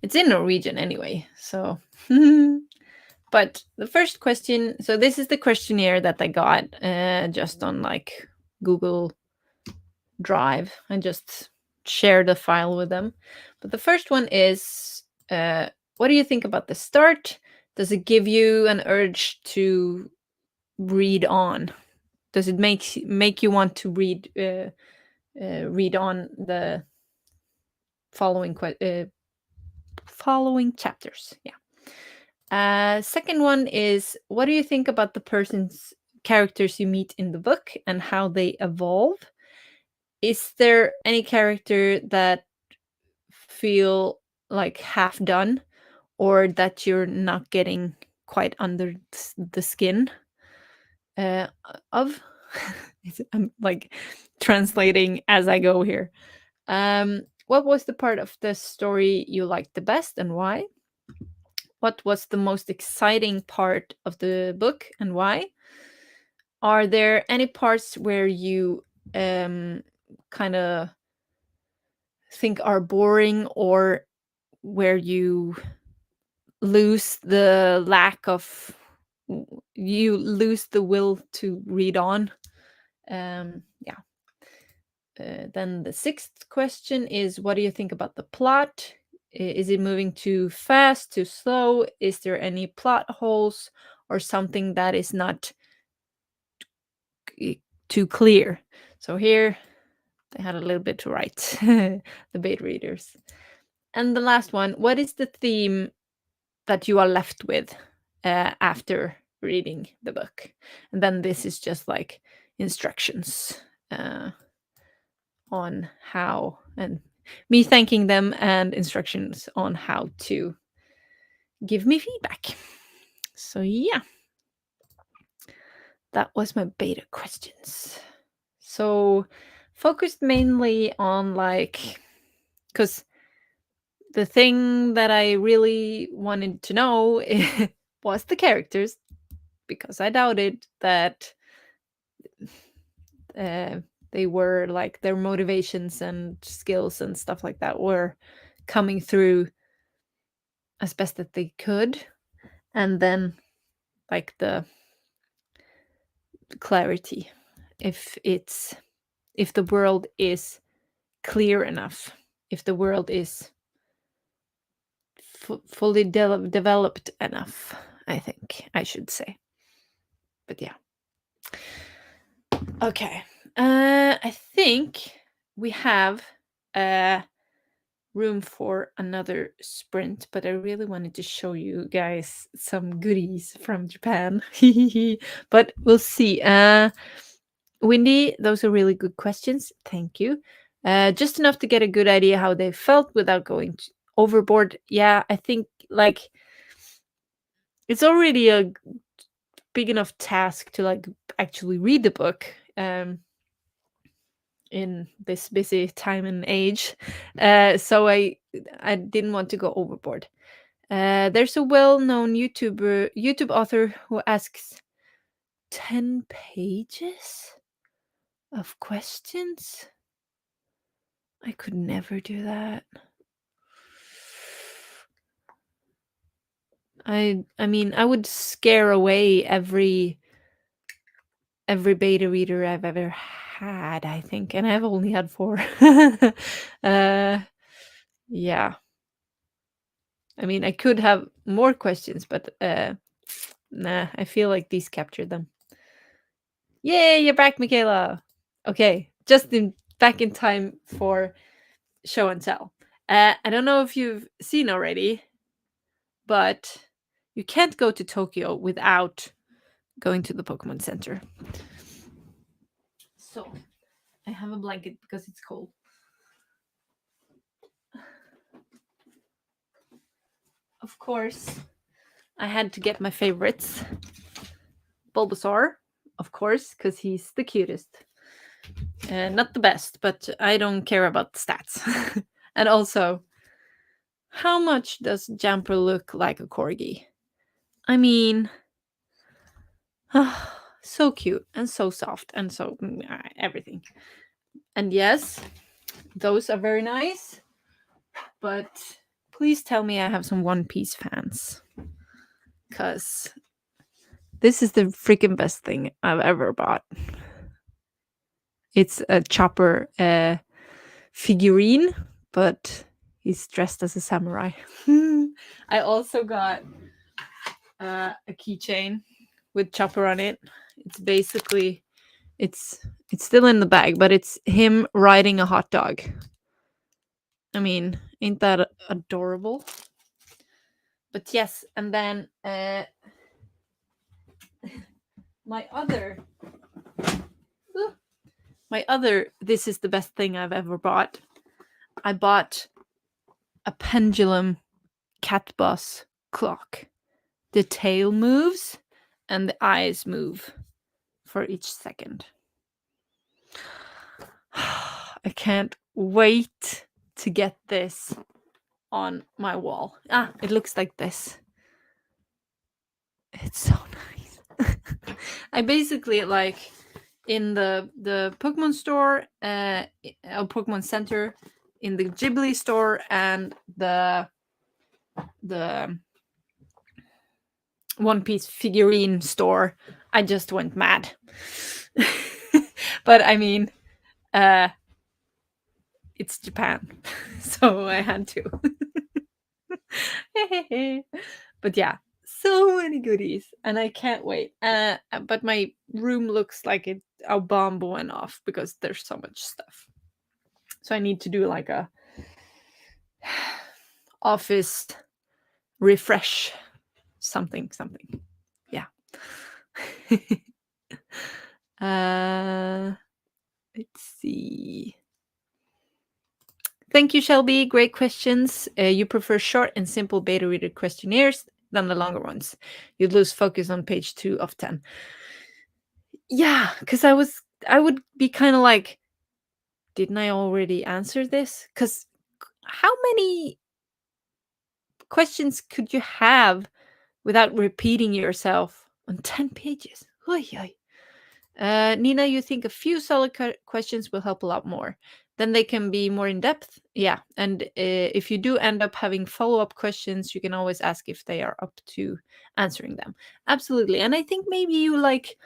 It's in Norwegian anyway, so. But the first question, so this is the questionnaire that I got just on like Google Drive. I just shared the file with them. But the first one is what do you think about the start? Does it give you an urge to read on? Does it make you want to read on the following chapters? Yeah. Second one is what do you think about the person's characters you meet in the book and how they evolve? Is there any character that feel like half done or that you're not getting quite under the skin uh, of? I'm like translating as I go here. What was the part of the story you liked the best and why? What was the most exciting part of the book and why? Are there any parts where you kind of think are boring or where you lose the you lose the will to read on? Yeah. Then the sixth question is what do you think about the plot? Is it moving too fast, too slow? Is there any plot holes or something that is not too clear? So here they had a little bit to write, the beta readers. And the last one, what is the theme that you are left with after reading the book? And then this is just like instructions on how, and me thanking them and instructions on how to give me feedback. So yeah, that was my beta questions. So focused mainly on like, because the thing that I really wanted to know was the characters, because I doubted that they were like their motivations and skills and stuff like that were coming through as best that they could. And then like the clarity, if the world is clear enough, if the world is fully developed enough, I think I should say. But yeah. Okay. I think we have room for another sprint, but I really wanted to show you guys some goodies from Japan. But we'll see. Windy, those are really good questions. Thank you. Just enough to get a good idea how they felt without going overboard. Yeah, I think like it's already a big enough task to like actually read the book in this busy time and age. So I didn't want to go overboard. There's a well-known YouTube author who asks 10 pages of questions. I could never do that. I mean, I would scare away every beta reader I've ever had, I think, and I've only had 4. Yeah. I mean, I could have more questions, but nah, I feel like these captured them. Yay, you're back, Michaela. Okay, just back in time for show and tell. I don't know if you've seen already, but you can't go to Tokyo without going to the Pokemon Center. So, I have a blanket because it's cold. Of course, I had to get my favorites. Bulbasaur, of course, because he's the cutest. Not the best, but I don't care about the stats. And also, how much does Jumper look like a corgi? I mean, so cute and so soft and so everything. And yes, those are very nice. But please tell me I have some One Piece fans. Because this is the freaking best thing I've ever bought. It's a Chopper figurine, but he's dressed as a samurai. I also got a keychain with Chopper on it. It's basically it's still in the bag, but it's him riding a hot dog. I mean, ain't that adorable? But yes, and then my other this is the best thing I've ever bought. I bought a pendulum cat bus clock. The tail moves and the eyes move for each second. I can't wait to get this on my wall. It looks like this. It's so nice. I basically like in the Pokemon store, Pokemon Center, in the Ghibli store, and the One Piece figurine store. I just went mad. But I mean, it's Japan, so I had to. But yeah, so many goodies, and I can't wait. But my room looks like a bomb went off because there's so much stuff. So I need to do like a office refresh, something. Yeah. Let's see. Thank you, Shelby. Great questions. You prefer short and simple beta reader questionnaires than the longer ones. You'd lose focus on page 2 of 10. Yeah, because I would be kind of like, didn't I already answer this? Because how many questions could you have without repeating yourself on 10 pages? Oy, oy. Nina, you think a few solid questions will help a lot more. Then they can be more in depth. Yeah. And if you do end up having follow-up questions, you can always ask if they are up to answering them. Absolutely. And I think maybe you like,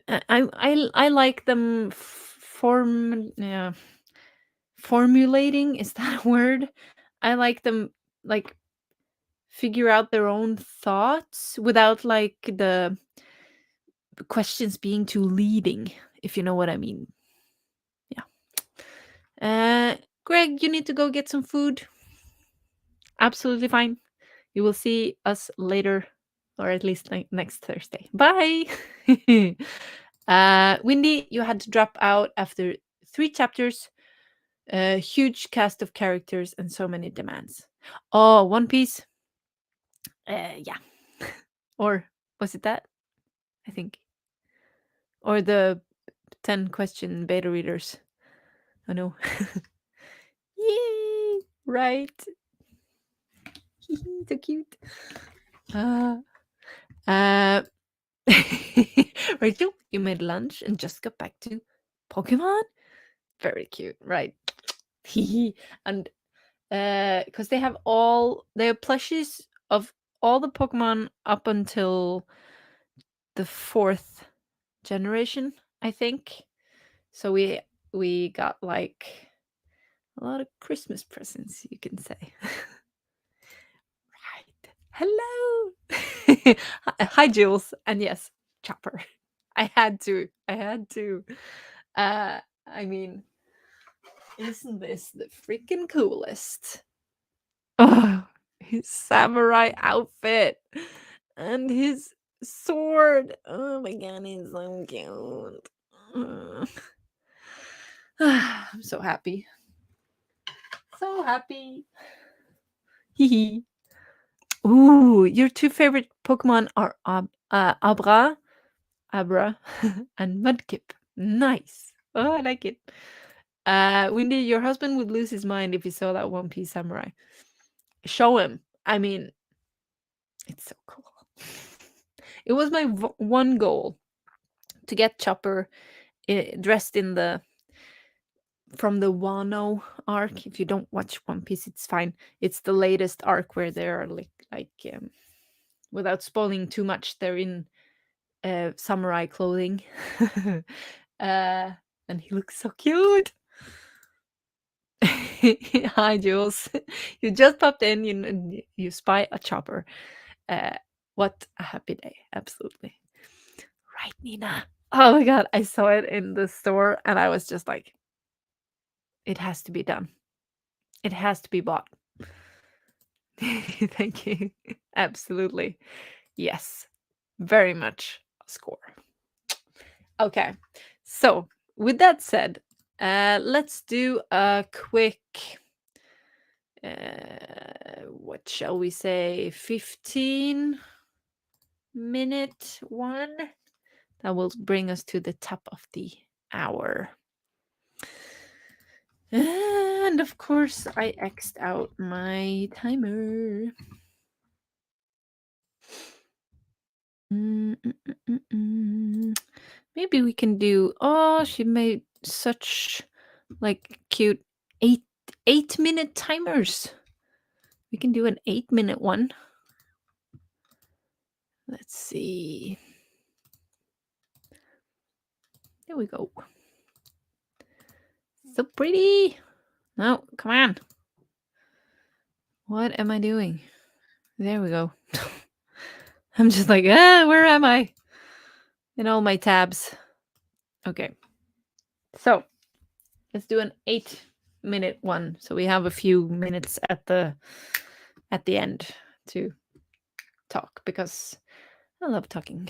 I like them formulating. Is that a word? I like them like figure out their own thoughts without like the questions being too leading, if you know what I mean. Yeah. Greg, you need to go get some food. Absolutely fine. You will see us later, or at least next Thursday. Bye. Windy, you had to drop out after 3 chapters, a huge cast of characters, and so many demands. Oh, One Piece. Yeah. Or was it that? I think. Or the 10 question beta readers. Oh no. Yay! Right. So cute. Rachel, you made lunch and just got back to Pokemon? Very cute, right? And because they have plushies of all the Pokemon up until the 4th generation, I think. So we got like a lot of Christmas presents, you can say. Right. Hello. Hi, Jules. And yes, Chopper. I had to. I mean, isn't this the freaking coolest? Oh, his samurai outfit and his sword. Oh my god, he's so cute. I'm so happy. So happy. Hee. Ooh, your 2 favorite Pokemon are Abra and Mudkip. Nice. Oh, I like it. Windy, your husband would lose his mind if he saw that One Piece samurai. Show him. I mean, it's so cool. It was my one goal to get Chopper dressed in the from the Wano arc. If you don't watch One Piece, it's fine. It's the latest arc where they are without spoiling too much, they're in samurai clothing. And he looks so cute. Hi, Jules. You just popped in. You spy a Chopper. What a happy day! Absolutely right, Nina. Oh my god, I saw it in the store, and I was just like, it has to be done. It has to be bought. Thank you. Absolutely, yes, very much a score. Okay, so with that said, let's do a quick what shall we say, 15-minute one that will bring us to the top of the hour. And of course, I X'd out my timer. Maybe we can do. Oh, she made such like cute 8-minute timers. We can do an 8-minute one. Let's see. There we go. So pretty. No, come on. What am I doing? There we go. I'm just like, where am I? In all my tabs. Okay. So let's do an 8-minute one. So we have a few minutes at the end to talk because I love talking.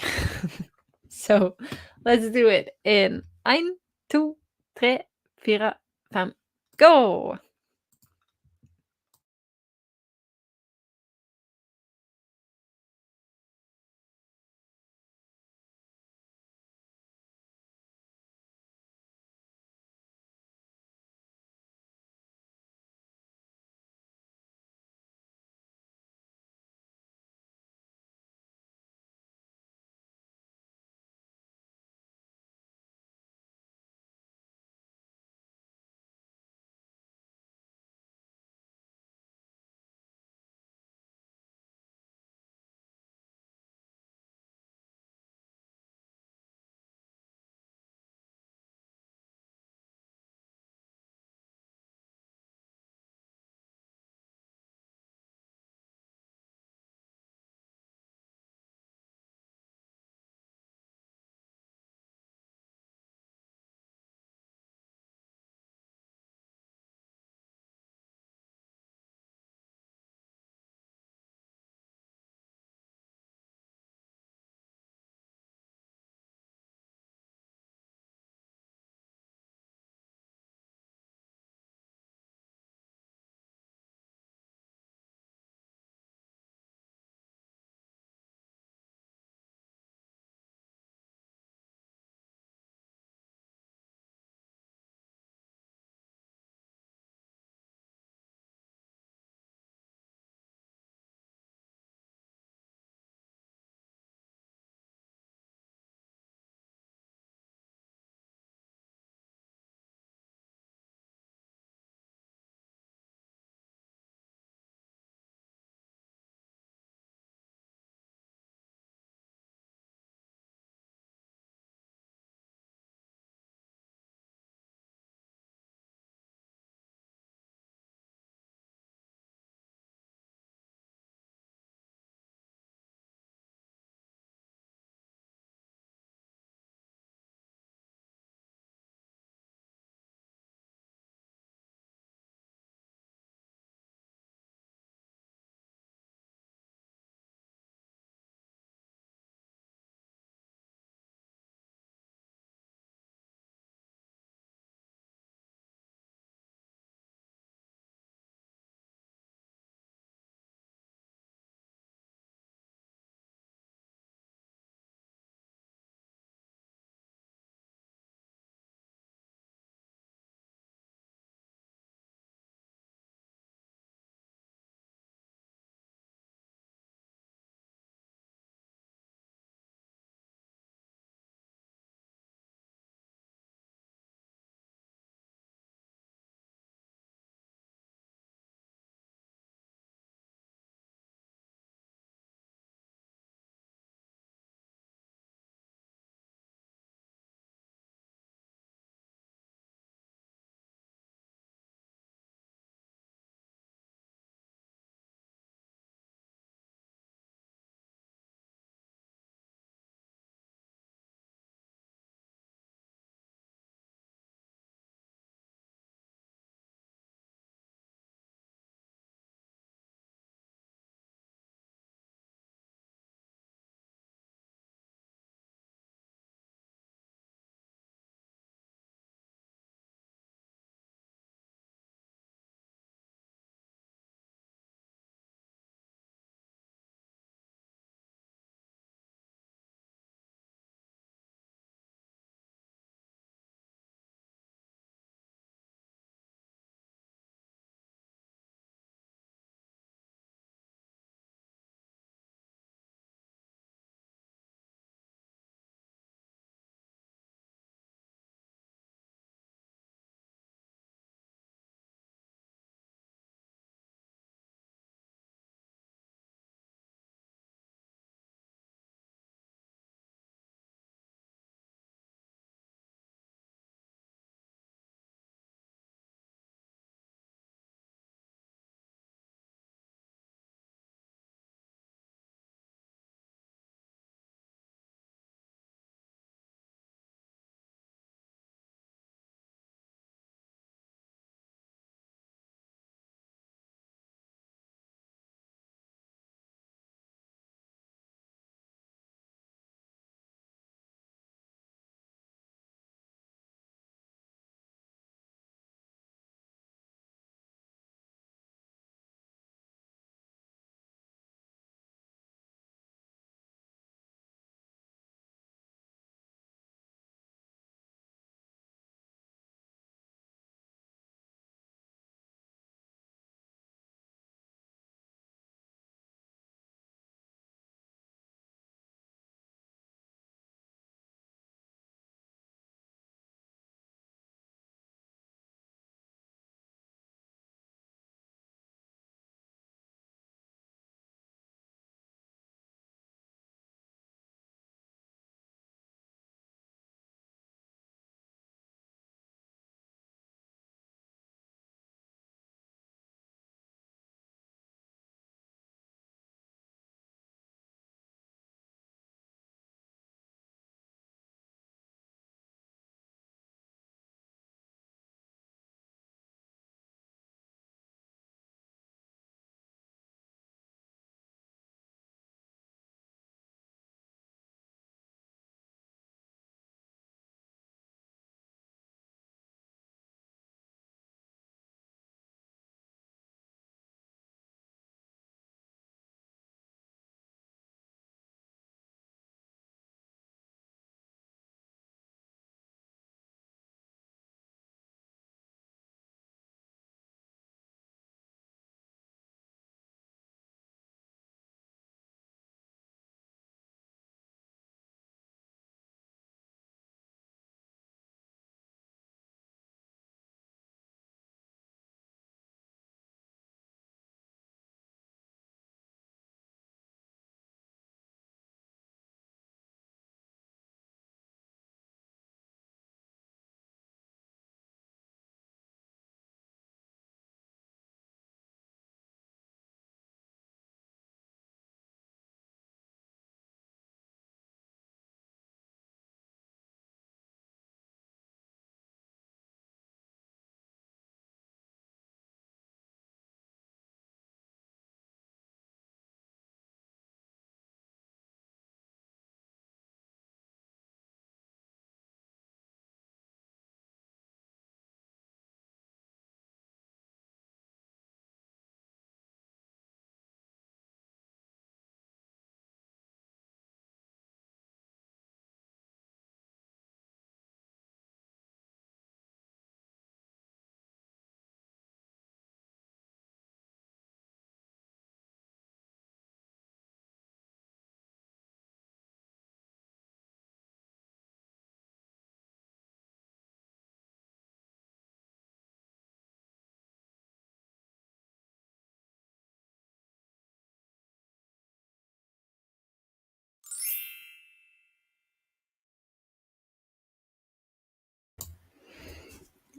So let's do it in 1, 2, 3, 4, 5, go!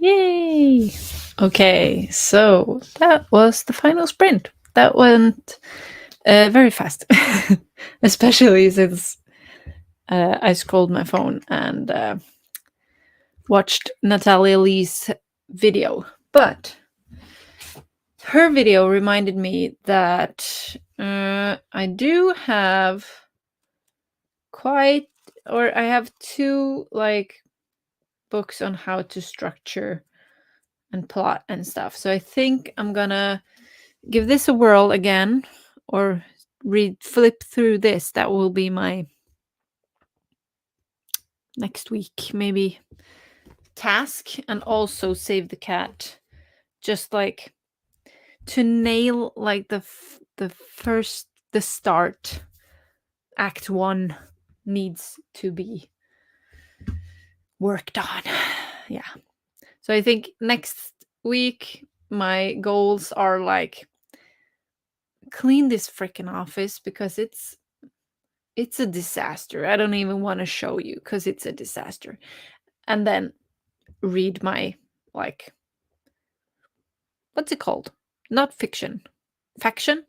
Yay! Okay, so that was the final sprint. That went very fast, especially since I scrolled my phone and watched Natalia Lee's video. But her video reminded me that I do have I have two like books on how to structure and plot and stuff. So I think I'm gonna give this a whirl again, or flip through this. That will be my next week maybe task, and also save the cat, just like to nail like the start. Act 1 needs to be worked on. Yeah. So I think next week my goals are like clean this freaking office because it's a disaster. I don't even want to show you because it's a disaster. And then read my like what's it called? Not fiction. Faction?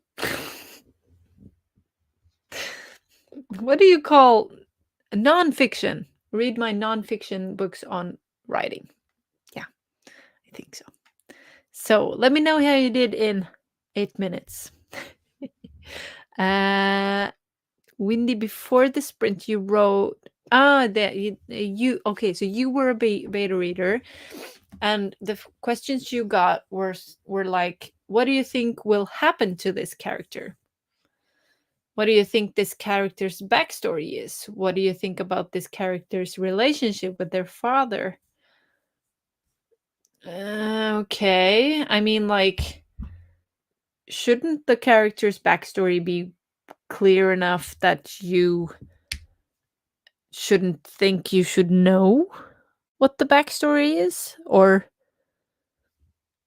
What do you call non-fiction? Read my non-fiction books on writing. Yeah, I think so. So let me know how you did in 8 minutes. Windy, before the sprint, you wrote that you okay. So you were a beta reader, and the questions you got were like, what do you think will happen to this character? What do you think this character's backstory is? What do you think about this character's relationship with their father? Okay, I mean, like, shouldn't the character's backstory be clear enough that you shouldn't think you should know what the backstory is? Or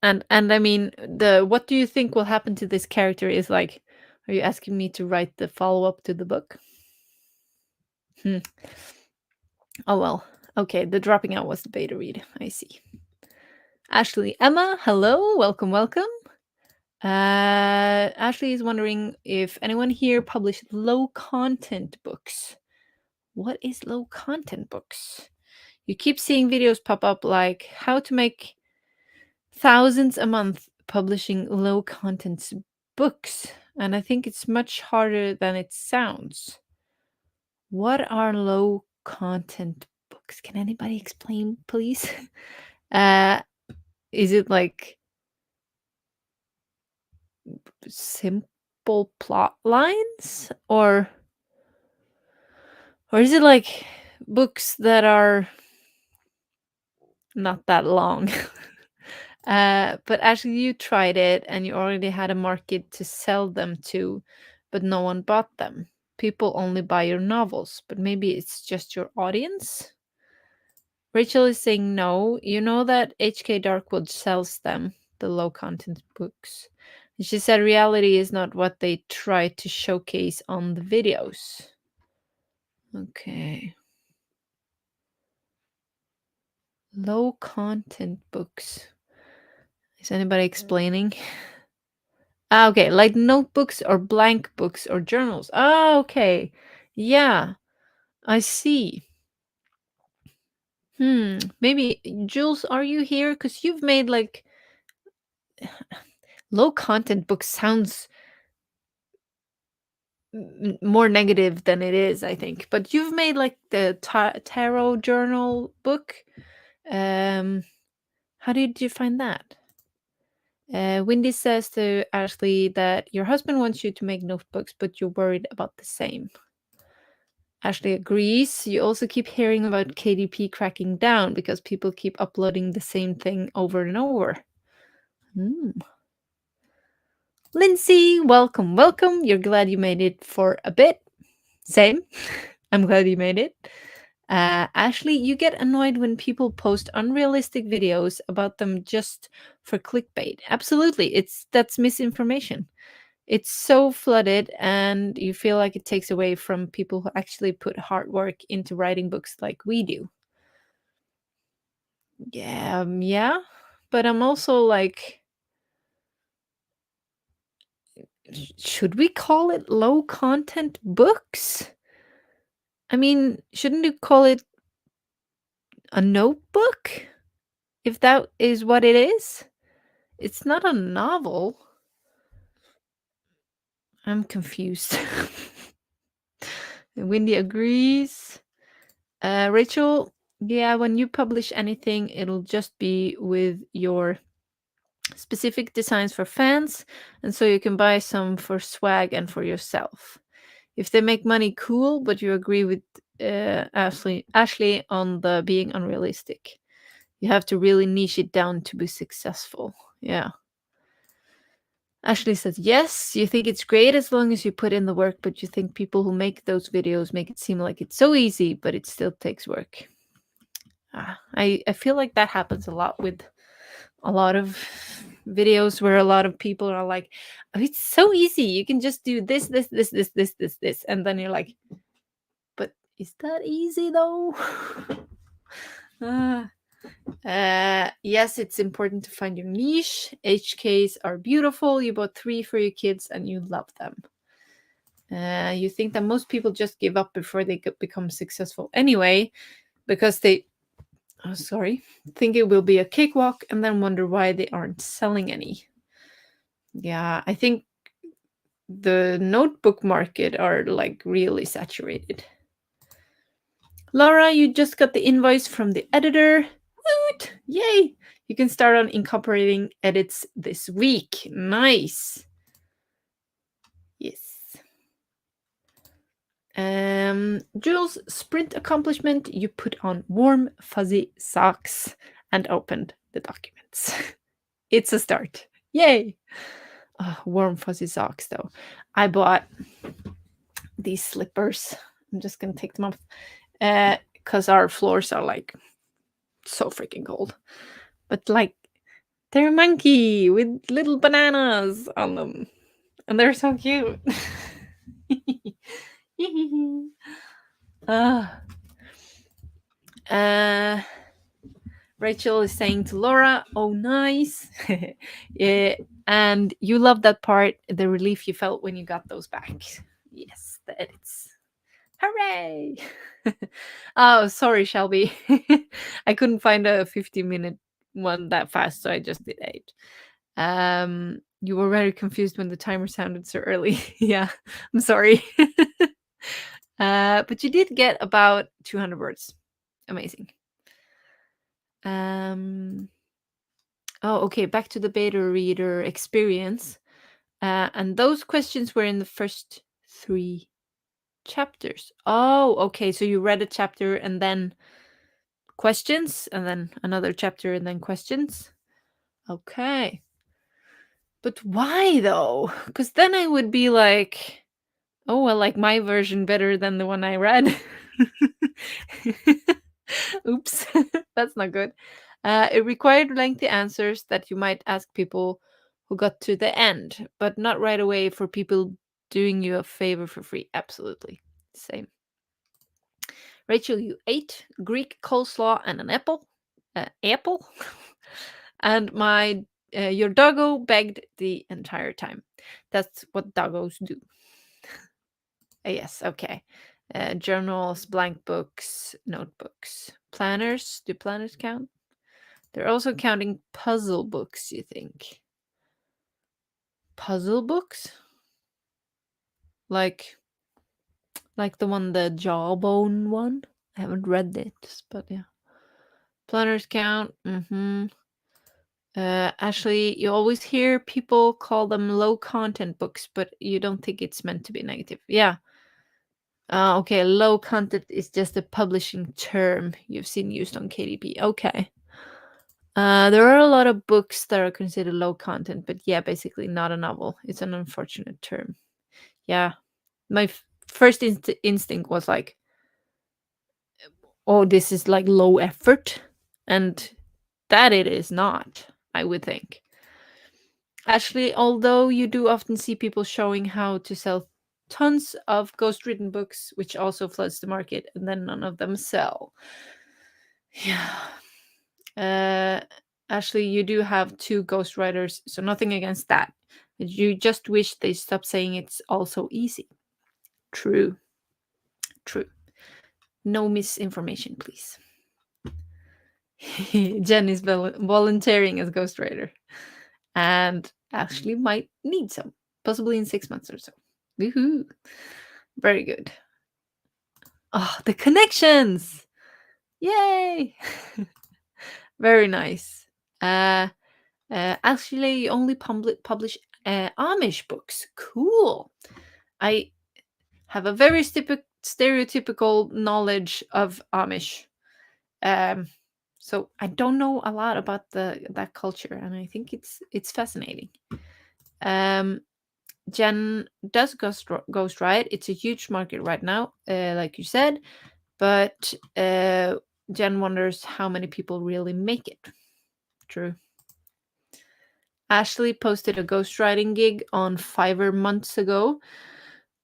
and I mean, the what do you think will happen to this character is like, are you asking me to write the follow-up to the book? Oh well. Okay, the dropping out was the beta read. I see. Ashley, Emma, hello, welcome. Ashley is wondering if anyone here published low content books. What is low content books? You keep seeing videos pop up like how to make thousands a month publishing low content books, and I think it's much harder than it sounds. What are low content books? Can anybody explain, please? uh is it like simple plot lines, or is it like books that are not that long? But actually you tried it and you already had a market to sell them to, but no one bought them. People only buy your novels, but maybe it's just your audience. Rachel is saying no. You know that HK Darkwood sells them, the low content books. And she said reality is not what they try to showcase on the videos. Okay. Low content books. Is anybody explaining? Okay, like notebooks or blank books or journals. Okay. Yeah, I see. Maybe Jules, are you here? Because you've made like low content books sounds more negative than it is, I think. But you've made like the tarot journal book. How did you find that? Wendy says to Ashley that your husband wants you to make notebooks, but you're worried about the same. Ashley agrees. You also keep hearing about KDP cracking down because people keep uploading the same thing over and over. Lindsay, welcome. You're glad you made it for a bit. Same. I'm glad you made it. Ashley, you get annoyed when people post unrealistic videos about them just for clickbait. Absolutely. That's misinformation. It's so flooded, and you feel like it takes away from people who actually put hard work into writing books like we do. Yeah, but I'm also like, should we call it low content books? I mean, shouldn't you call it a notebook? If that is what it is? It's not a novel. I'm confused. Wendy agrees. Rachel, yeah, when you publish anything, it'll just be with your specific designs for fans, and so you can buy some for swag and for yourself. If they make money, cool, but you agree with Ashley on the being unrealistic. You have to really niche it down to be successful. Yeah. Ashley says, yes, you think it's great as long as you put in the work, but you think people who make those videos make it seem like it's so easy, but it still takes work. I feel like that happens a lot with a lot of videos where a lot of people are like, oh, it's so easy. You can just do this. And then you're like, but is that easy though? Yes, it's important to find your niche. HKs are beautiful. You bought 3 for your kids and you love them. You think that most people just give up before they become successful anyway, because they, think it will be a cakewalk and then wonder why they aren't selling any. Yeah, I think the notebook market are like really saturated. Laura, you just got the invoice from the editor. Woot! Yay! You can start on incorporating edits this week. Nice. Yes. Jules, sprint accomplishment. You put on warm, fuzzy socks and opened the documents. It's a start. Yay! Warm, fuzzy socks, though. I bought these slippers. I'm just gonna take them off because our floors are like so freaking cold. But like, they're monkey with little bananas on them, and they're so cute. Rachel is saying to Laura, "Oh, nice." Yeah, and you love that part, the relief you felt when you got those back. Yes, the edits. Hooray! Oh, sorry, Shelby. I couldn't find a 50-minute one that fast, so I just did 8. You were very confused when the timer sounded so early. Yeah, I'm sorry. But you did get about 200 words. Amazing. Oh, okay, back to the beta reader experience. And those questions were in the first 3 chapters. Oh, okay, so you read a chapter and then questions, and then another chapter and then questions. Okay. But why though? Because then I would be like, oh, I like my version better than the one I read. Oops, that's not good. It required lengthy answers that you might ask people who got to the end, but not right away for people doing you a favor for free. Absolutely. Same. Rachel, you ate Greek coleslaw and an apple. Apple? And your doggo begged the entire time. That's what doggos do. Yes, okay. Journals, blank books, notebooks, planners. Do planners count? They're also counting puzzle books, you think? Puzzle books? Like the one, the Jawbone one? I haven't read it, but yeah. Planners count. Actually, you always hear people call them low content books, but you don't think it's meant to be negative. Yeah. Okay, low content is just a publishing term you've seen used on KDP. Okay. There are a lot of books that are considered low content, but yeah, basically not a novel. It's an unfortunate term. Yeah. My first instinct was like, oh, this is like low effort. And that it is not, I would think. Actually, although you do often see people showing how to sell tons of ghost-written books, which also floods the market, and then none of them sell. Yeah. Ashley, you do have 2 ghostwriters, so nothing against that. You just wish they stop saying it's also easy. True. True. No misinformation, please. Jen is volunteering as ghostwriter and actually might need some, possibly in 6 months or so. Woohoo! Very good. Oh, the connections! Yay! Very nice. Actually, you only publish Amish books. Cool. I have a very stereotypical knowledge of Amish. So I don't know a lot about that culture, and I think it's fascinating. Jen does ghostwrite. It's a huge market right now, like you said, but Jen wonders how many people really make it. True. Ashley posted a ghostwriting gig on Fiverr months ago,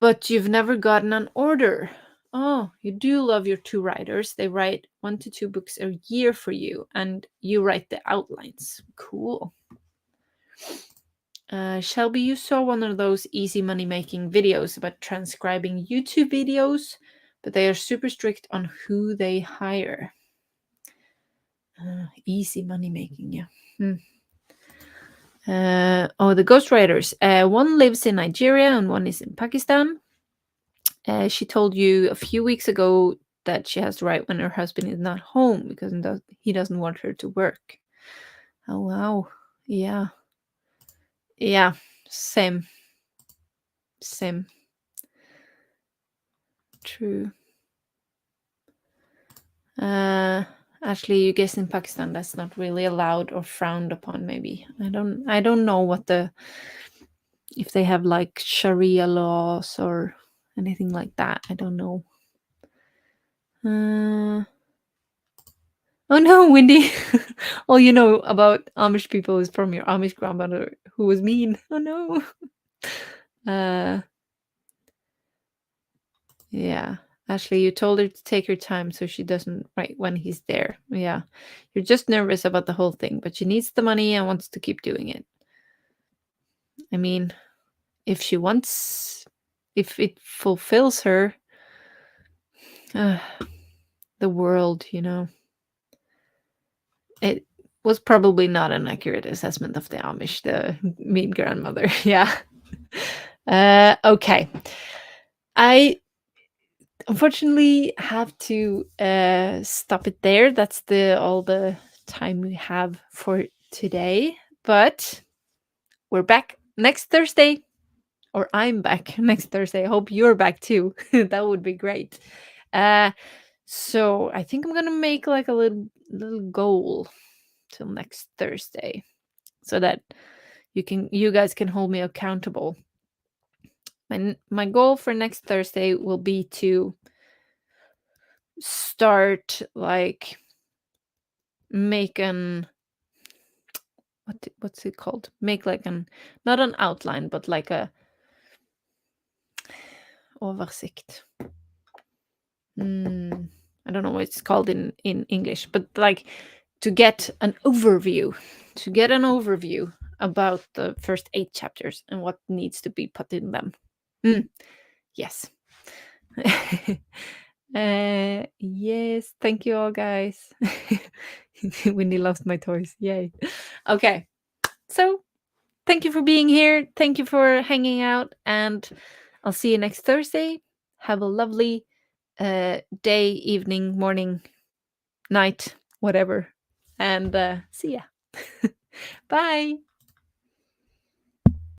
but you've never gotten an order. Oh, you do love your 2 writers. They write 1 to 2 books a year for you, and you write the outlines. Cool. Shelby, you saw one of those easy money making videos about transcribing YouTube videos, but they are super strict on who they hire. Easy money making, yeah. The ghostwriters. One lives in Nigeria and one is in Pakistan. She told you a few weeks ago that she has to write when her husband is not home because he doesn't want her to work. Oh, wow. Yeah. Yeah. Same. True. Actually, you guess in Pakistan that's not really allowed or frowned upon. Maybe I don't know what if they have like Sharia laws or anything like that. I don't know. Oh no, Wendy! All you know about Amish people is from your Amish grandmother who was mean. Oh no. Yeah. Ashley, you told her to take her time so she doesn't write when he's there. Yeah. You're just nervous about the whole thing, but she needs the money and wants to keep doing it. I mean, if it fulfills her, the world, it was probably not an accurate assessment of the Amish, the mean grandmother. Yeah. Okay. I unfortunately have to stop it there. That's all the time we have for today. But we're back next Thursday. Or I'm back next Thursday. I hope you're back too. That would be great. So I think I'm gonna make like a little goal till next Thursday, so that you guys can hold me accountable. My goal for next Thursday will be to start like make what's it called? Make like not an outline, but like a oversikt. I don't know what it's called in English, but like to get an overview about the first 8 chapters and what needs to be put in them. Yes. Yes, thank you all, guys. Winnie loves my toys. Yay. Okay. So, thank you for being here. Thank you for hanging out, and I'll see you next Thursday. Have a lovely day, evening, morning, night, whatever. And see ya. Bye.